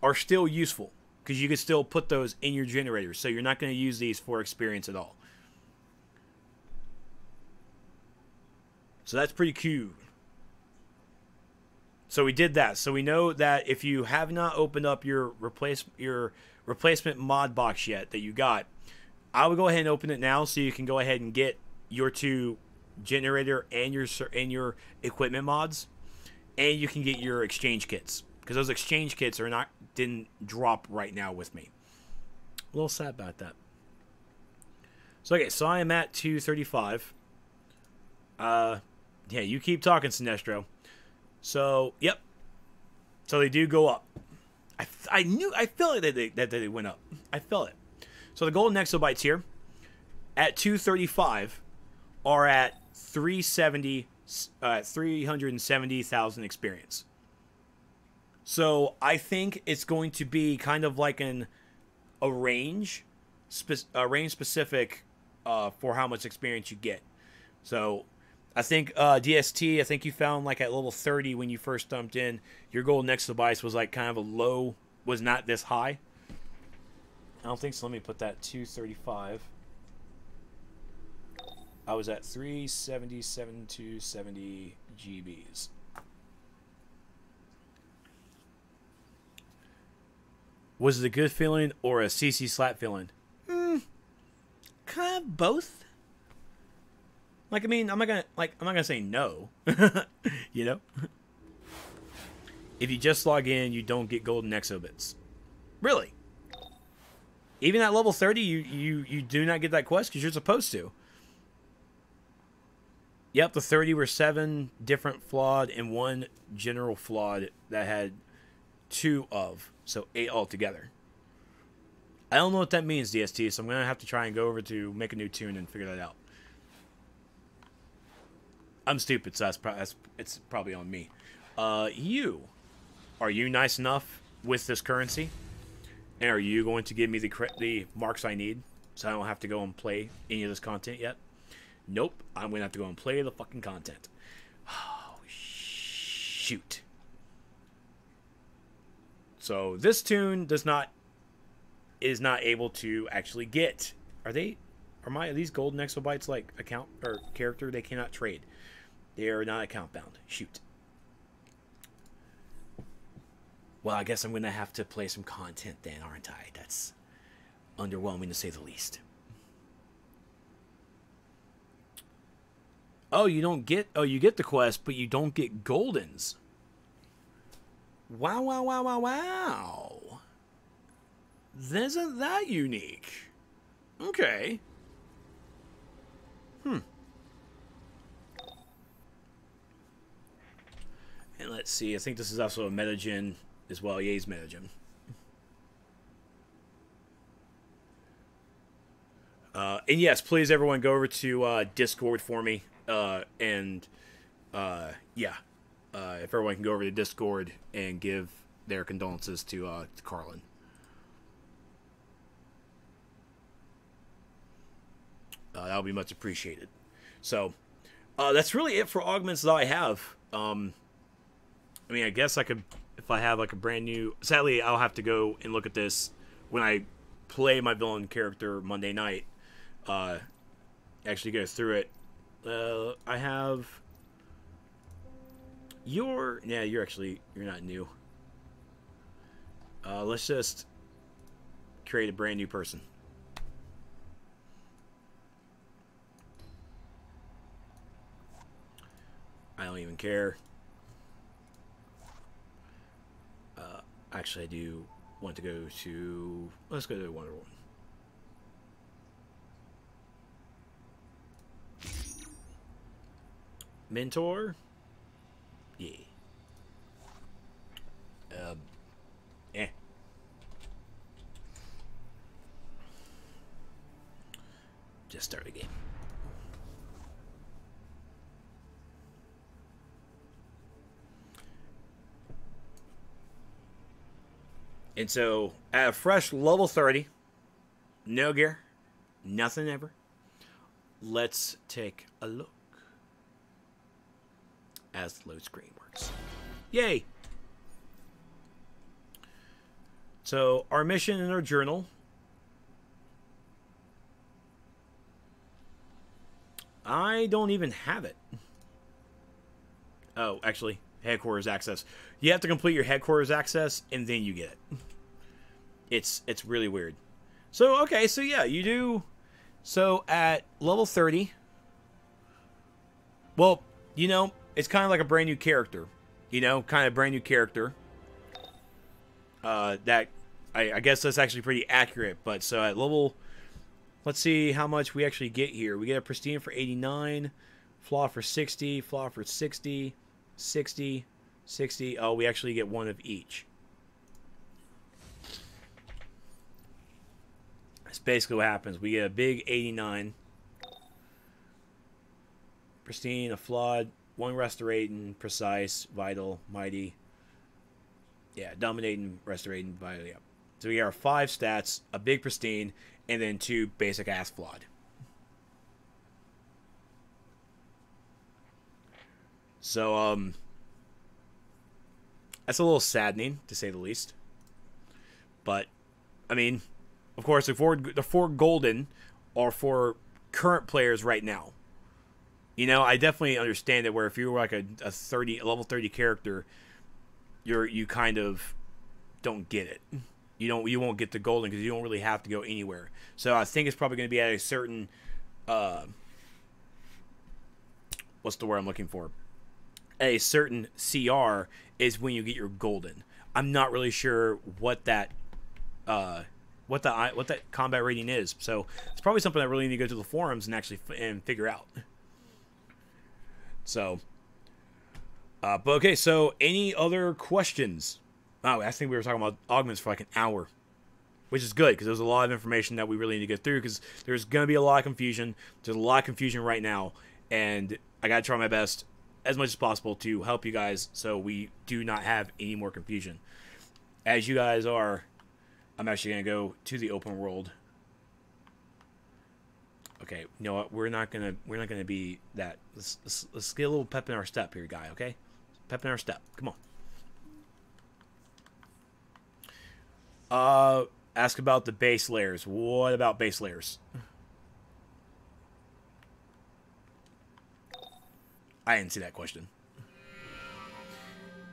are still useful because you can still put those in your generators, so you're not going to use these for experience at all. So that's pretty cool. So we did that. So we know that if you have not opened up your replacement mod box yet that you got, I would go ahead and open it now so you can go ahead and get your 2 generator and your equipment mods, and you can get your exchange kits because those exchange kits didn't drop right now with me. A little sad about that. So okay, so I am at 235. Yeah, you keep talking, Sinestro. So, yep. So they do go up. I felt it that they went up. I felt it. So the golden exobytes here at 235 are at 370,000 experience. So I think it's going to be kind of like a range specific for how much experience you get. So I think DST, I think you found like at level 30 when you first dumped in, your golden exobytes was like kind of a low, was not this high. I don't think so. Let me put that 235. I was at 377 to 70 GBs. Was it a good feeling or a CC slap feeling? Kind of both. Like, I mean, I'm not gonna say no. You know? if you just log in, you don't get golden exobits. Really? Even at level 30, you do not get that quest because you're supposed to. Yep, the 30 were 7 different flawed and 1 general flawed that had 2 of. So 8 altogether. I don't know what that means, DST, so I'm going to have to try and go over to make a new tune and figure that out. I'm stupid, so it's probably on me. Are you nice enough with this currency? And are you going to give me the marks I need so I don't have to go and play any of this content yet? Nope, I'm going to have to go and play the fucking content. Oh, shoot. So this tune is not able to actually get. Are these golden exobytes like account or character? They cannot trade. They are not account bound. Shoot. Well, I guess I'm going to have to play some content then, aren't I? That's underwhelming to say the least. Oh, you get the quest, but you don't get goldens. Wow, wow, wow, wow, wow. Isn't that unique? Okay. And let's see, I think this is also a metagen as well. Ye's metagen. And yes, please everyone go over to Discord for me. If everyone can go over to Discord and give their condolences to Carlin. That would be much appreciated. So, that's really it for augments that I have. I mean, I guess I could, if I have like a brand new... Sadly, I'll have to go and look at this when I play my villain character Monday night. Actually go through it. I have... You're not new. Let's just create a brand new person. I don't even care. Actually, I do want to go to... Let's go to Wonder Woman. Mentor? Yeah. Just start a game. And so, at a fresh level 30, no gear, nothing ever, let's take a look as the load screen works. Yay! So, our mission in our journal. I don't even have it. Oh, actually, headquarters access. You have to complete your headquarters access, and then you get it. It's really weird. So, okay, so yeah, you do... So, at level 30... Well, you know, it's kind of like a brand new character. You know, kind of brand new character. That... I guess that's actually pretty accurate, but so at level... Let's see how much we actually get here. We get a pristine for 89, flaw for 60, flaw for 60, 60, 60. Oh, we actually get one of each. That's basically what happens. We get a big 89. Pristine, a flawed, one restorating, precise, vital, mighty. Yeah, dominating, restorating, vital, yeah. So we got our 5 stats, a big pristine, and then 2 basic ass flawed. So, that's a little saddening, to say the least. But, I mean, of course, the 4 golden are for current players right now. You know, I definitely understand that where if you were like a level 30 character, you kind of don't get it. You won't get the golden because you don't really have to go anywhere. So I think it's probably going to be at a certain what's the word I'm looking for? a certain CR is when you get your golden. I'm not really sure what that combat rating is, so it's probably something I really need to go to the forums and actually figure out. So, but okay. So, any other questions? Oh, I think we were talking about augments for like an hour, which is good because there's a lot of information that we really need to get through because there's going to be a lot of confusion. There's a lot of confusion right now, and I got to try my best as much as possible to help you guys so we do not have any more confusion. As you guys are, I'm actually going to go to the open world. Okay, you know what? We're not gonna be that. Let's get a little pep in our step here, guy. Okay, pep in our step. Come on. Ask about the base layers. What about base layers? I didn't see that question.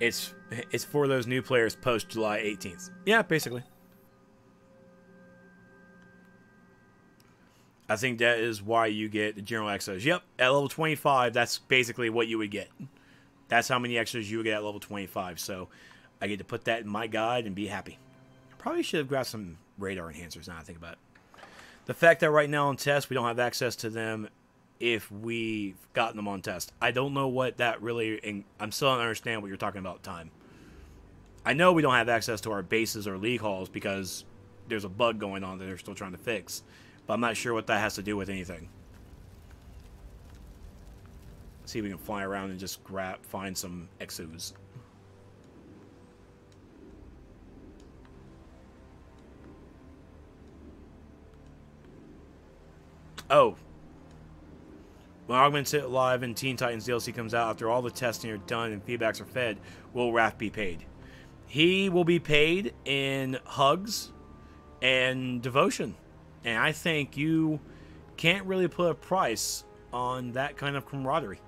It's for those new players post July 18th. Yeah, basically. I think that is why you get the general exos. Yep, at level 25, that's basically what you would get. That's how many extras you would get at level 25. So I get to put that in my guide and be happy. Probably should have grabbed some radar enhancers now I think about it. The fact that right now on test we don't have access to them if we've gotten them on test. I don't know what that really... And I'm still don't understand what you're talking about time. I know we don't have access to our bases or league halls because there's a bug going on that they're still trying to fix. But I'm not sure what that has to do with anything. Let's see if we can fly around and just find some exos. Oh. When Augments hit live and Teen Titans DLC comes out, after all the testing are done and feedbacks are fed, will Raph be paid? He will be paid in hugs and devotion. And I think you can't really put a price on that kind of camaraderie.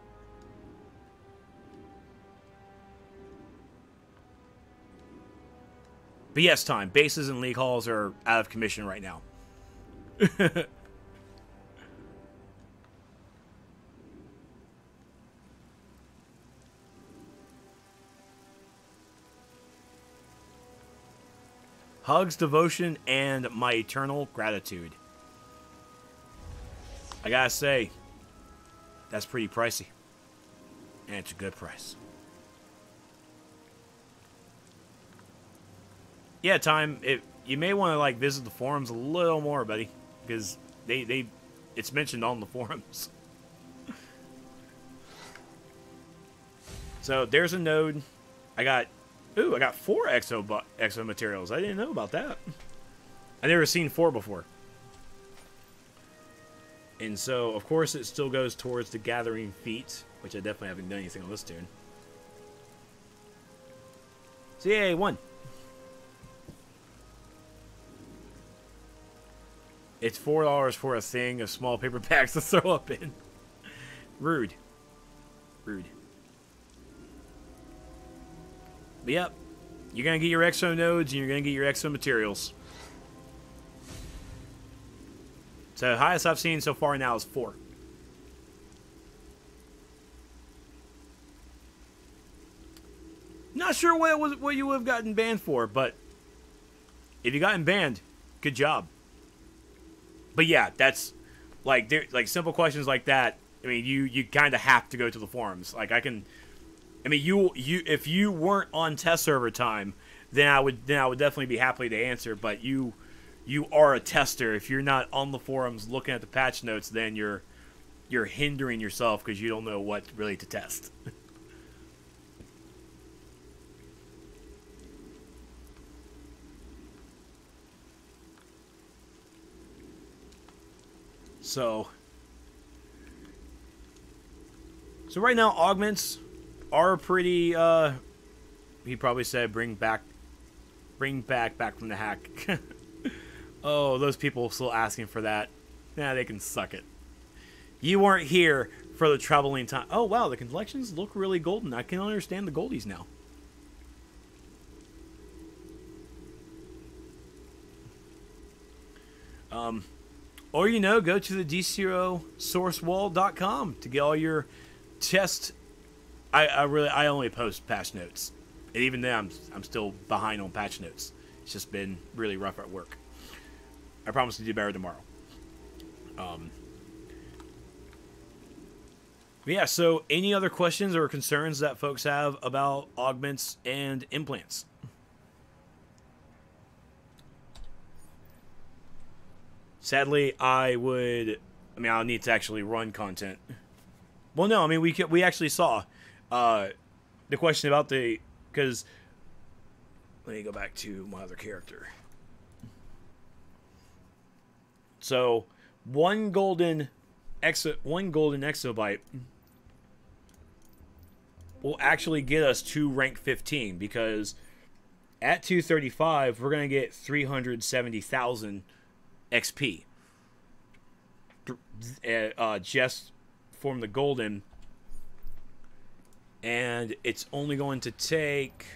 But yes, time. Bases and league halls are out of commission right now. Hugs, devotion, and my eternal gratitude. I gotta say, that's pretty pricey. And it's a good price. Yeah, time. You may want to like visit the forums a little more, buddy, because it's mentioned on the forums. So there's a node. I got 4 Exo Materials. I didn't know about that. I never seen 4 before. And so, of course, it still goes towards the Gathering Feat, which I definitely haven't done anything on this tune. So, yay, 1. It's $4 for a thing of small paper bags to throw up in. Rude. Rude. But yep, you're going to get your Exo nodes and you're going to get your Exo Materials. So the highest I've seen so far now is 4. Not sure what you would have gotten banned for, but if you gotten banned, good job. But yeah, that's like simple questions like that. I mean, you kind of have to go to the forums. Like you if you weren't on test server time, then I would definitely be happy to answer. But you are a tester. If you're not on the forums looking at the patch notes, then you're hindering yourself because you don't know what really to test. So right now, augments are pretty, he probably said bring back from the hack. Oh, those people still asking for that. Nah, they can suck it. You weren't here for the traveling time. Oh, wow, the collections look really golden. I can understand the goldies now. Or, go to the DCUO sourcewall.com to get all your test I only post patch notes, and even then I'm still behind on patch notes. It's just been really rough at work. I promise to do better tomorrow. Yeah, so any other questions or concerns that folks have about augments and implants? Sadly, I'll need to actually run content. Well, no, I mean, we actually saw the question about because let me go back to my other character. So, one golden exobyte will actually get us to rank 15, because at 235 we're going to get 370,000 XP just from the golden, and it's only going to take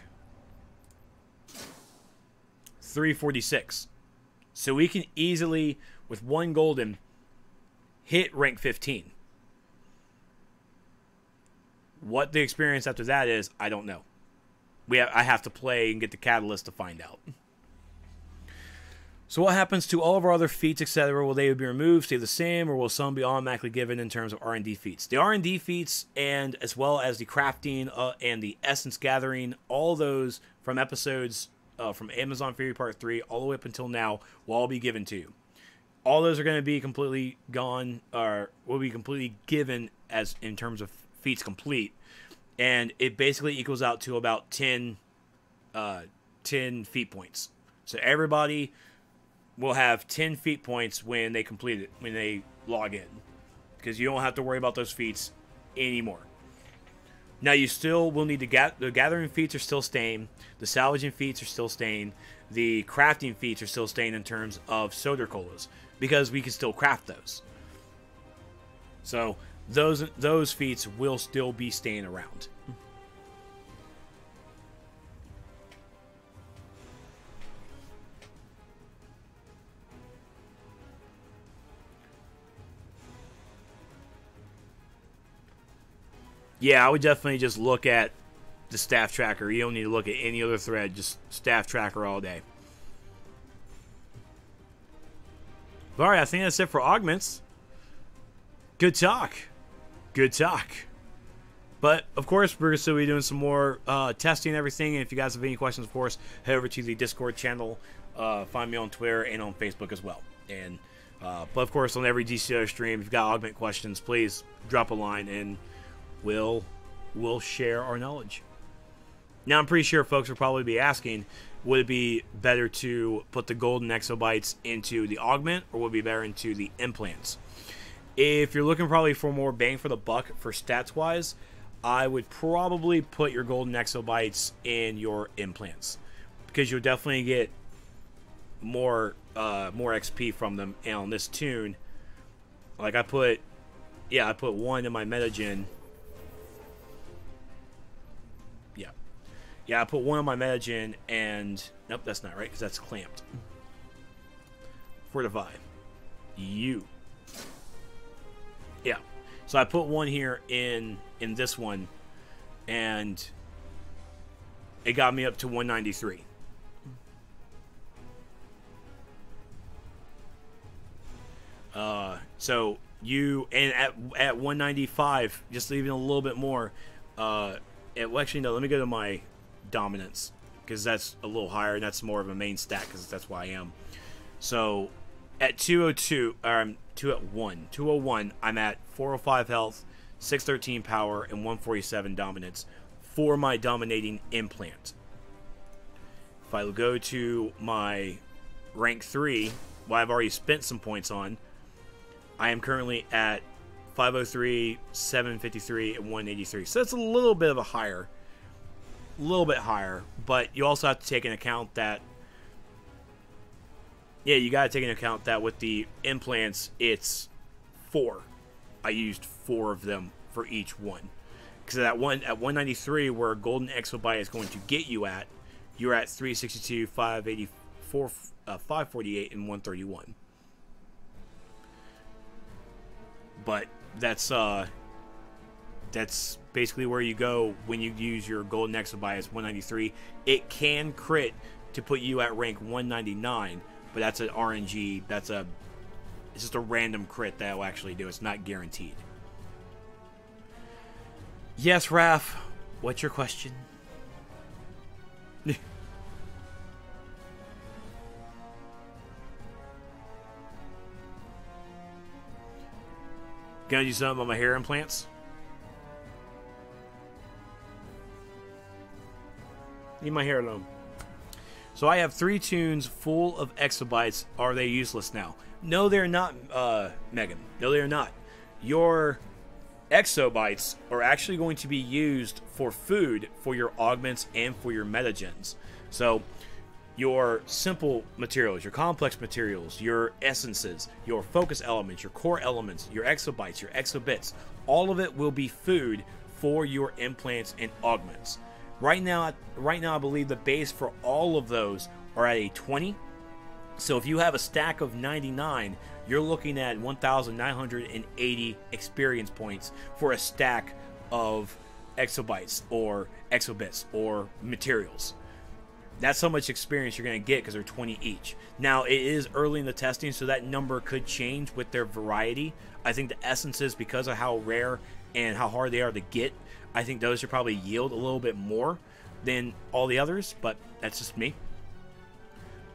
346. So we can easily, with one golden, hit rank 15. What the experience after that is, I don't know. I have to play and get the catalyst to find out. So what happens to all of our other feats, etc.? Will they be removed, stay the same, or will some be automatically given in terms of R&D feats? The R&D feats, and as well as the crafting and the essence gathering, all those from episodes from Amazon Fury Part 3 all the way up until now will all be given to you. All those are going to be completely gone, or will be completely given as in terms of feats complete, and it basically equals out to about 10 feat points. So everybody will have 10 feat points when they complete it, when they log in, because you don't have to worry about those feats anymore. Now you still will need to the gathering feats are still staying, the salvaging feats are still staying, the crafting feats are still staying in terms of soda colas, because we can still craft those. So those feats will still be staying around. Yeah, I would definitely just look at the staff tracker. You don't need to look at any other thread. Just staff tracker all day. Alright, I think that's it for augments. Good talk. Good talk. But, of course, we're going to still be doing some more testing and everything. And if you guys have any questions, of course, head over to the Discord channel. Find me on Twitter and on Facebook as well. And, but, of course, on every DCUO stream, if you've got augment questions, please drop a line and we'll share our knowledge. Now, I'm pretty sure folks will probably be asking, would it be better to put the golden exobytes into the augment, or would it be better into the implants? If you're looking probably for more bang for the buck for stats wise, I would probably put your golden exobytes in your implants, because you'll definitely get more XP from them. And on this tune, like I put one in my metagen. Yeah, I put one on my metagen, and nope, that's not right, because that's clamped. Fortify. Yeah. So I put one here in this one, and it got me up to 193. So at 195, just even a little bit more. Well, actually no. Let me go to my dominance, because that's a little higher, and that's more of a main stat, because that's why I am. So at 201, I'm at 405 health, 613 power, and 147 dominance for my dominating implant. If I go to my rank 3, well, I've already spent some points on, I am currently at 503, 753, and 183. So that's a little bit of a higher. A little bit higher, but you also have to take into account that, yeah, you got to take into account that with the implants, it's 4. I used 4 of them for each one, because at 193, where a golden exobyte is going to get you at, you're at 362, 584, 548, and 131. But that's basically where you go when you use your golden exabyte as 193. It can crit to put you at rank 199, but that's an RNG. It's just a random crit that will actually do. It's not guaranteed. Yes, Raph. What's your question? Gonna do something on my hair implants? Leave my hair alone. So I have 3 tunes full of exabytes. Are they useless now? No, they're not, Megan. No, they're not. Your exabytes are actually going to be used for food for your augments and for your metagens. So your simple materials, your complex materials, your essences, your focus elements, your core elements, your exabytes, your exabits, all of it will be food for your implants and augments. Right now I believe the base for all of those are at a 20. So if you have a stack of 99, you're looking at 1,980 experience points for a stack of exabytes or exabits or materials. That's how much experience you're going to get because they're 20 each. Now, it is early in the testing, so that number could change with their variety. I think the essences, because of how rare and how hard they are to get, I think those should probably yield a little bit more than all the others, but that's just me.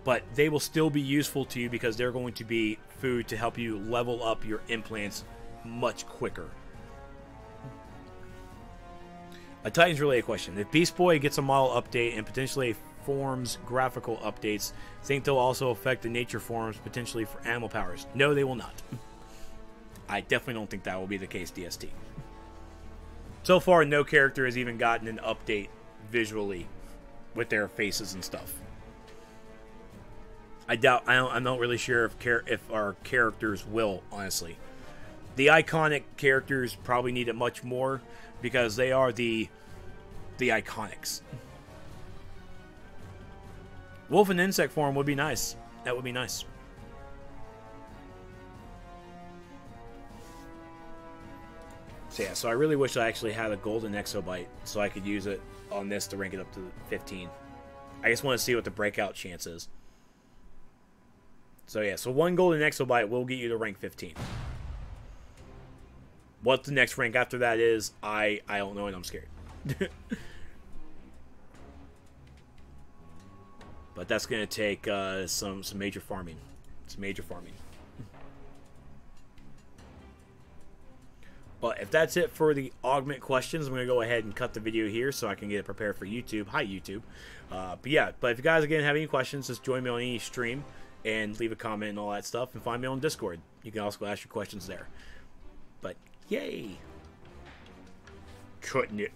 But they will still be useful to you because they're going to be food to help you level up your implants much quicker. A Titan's really a question. If Beast Boy gets a model update and potentially forms graphical updates, think they'll also affect the nature forms potentially for animal powers? No, they will not. I definitely don't think that will be the case, DST. So far, no character has even gotten an update visually with their faces and stuff. I'm not really sure if our characters will, honestly. The iconic characters probably need it much more because they are the iconics. Wolf in insect form would be nice. That would be nice. So yeah, so I really wish I actually had a golden exobyte so I could use it on this to rank it up to 15. I just want to see what the breakout chance is. So yeah, so 1 golden exobyte will get you to rank 15. What the next rank after that is, I don't know, and I'm scared. But that's going to take some major farming. Some major farming. But if that's it for the augment questions, I'm going to go ahead and cut the video here so I can get it prepared for YouTube. Hi, YouTube. But yeah, but if you guys, again, have any questions, just join me on any stream and leave a comment and all that stuff. And find me on Discord. You can also ask your questions there. But, yay. Cutting it.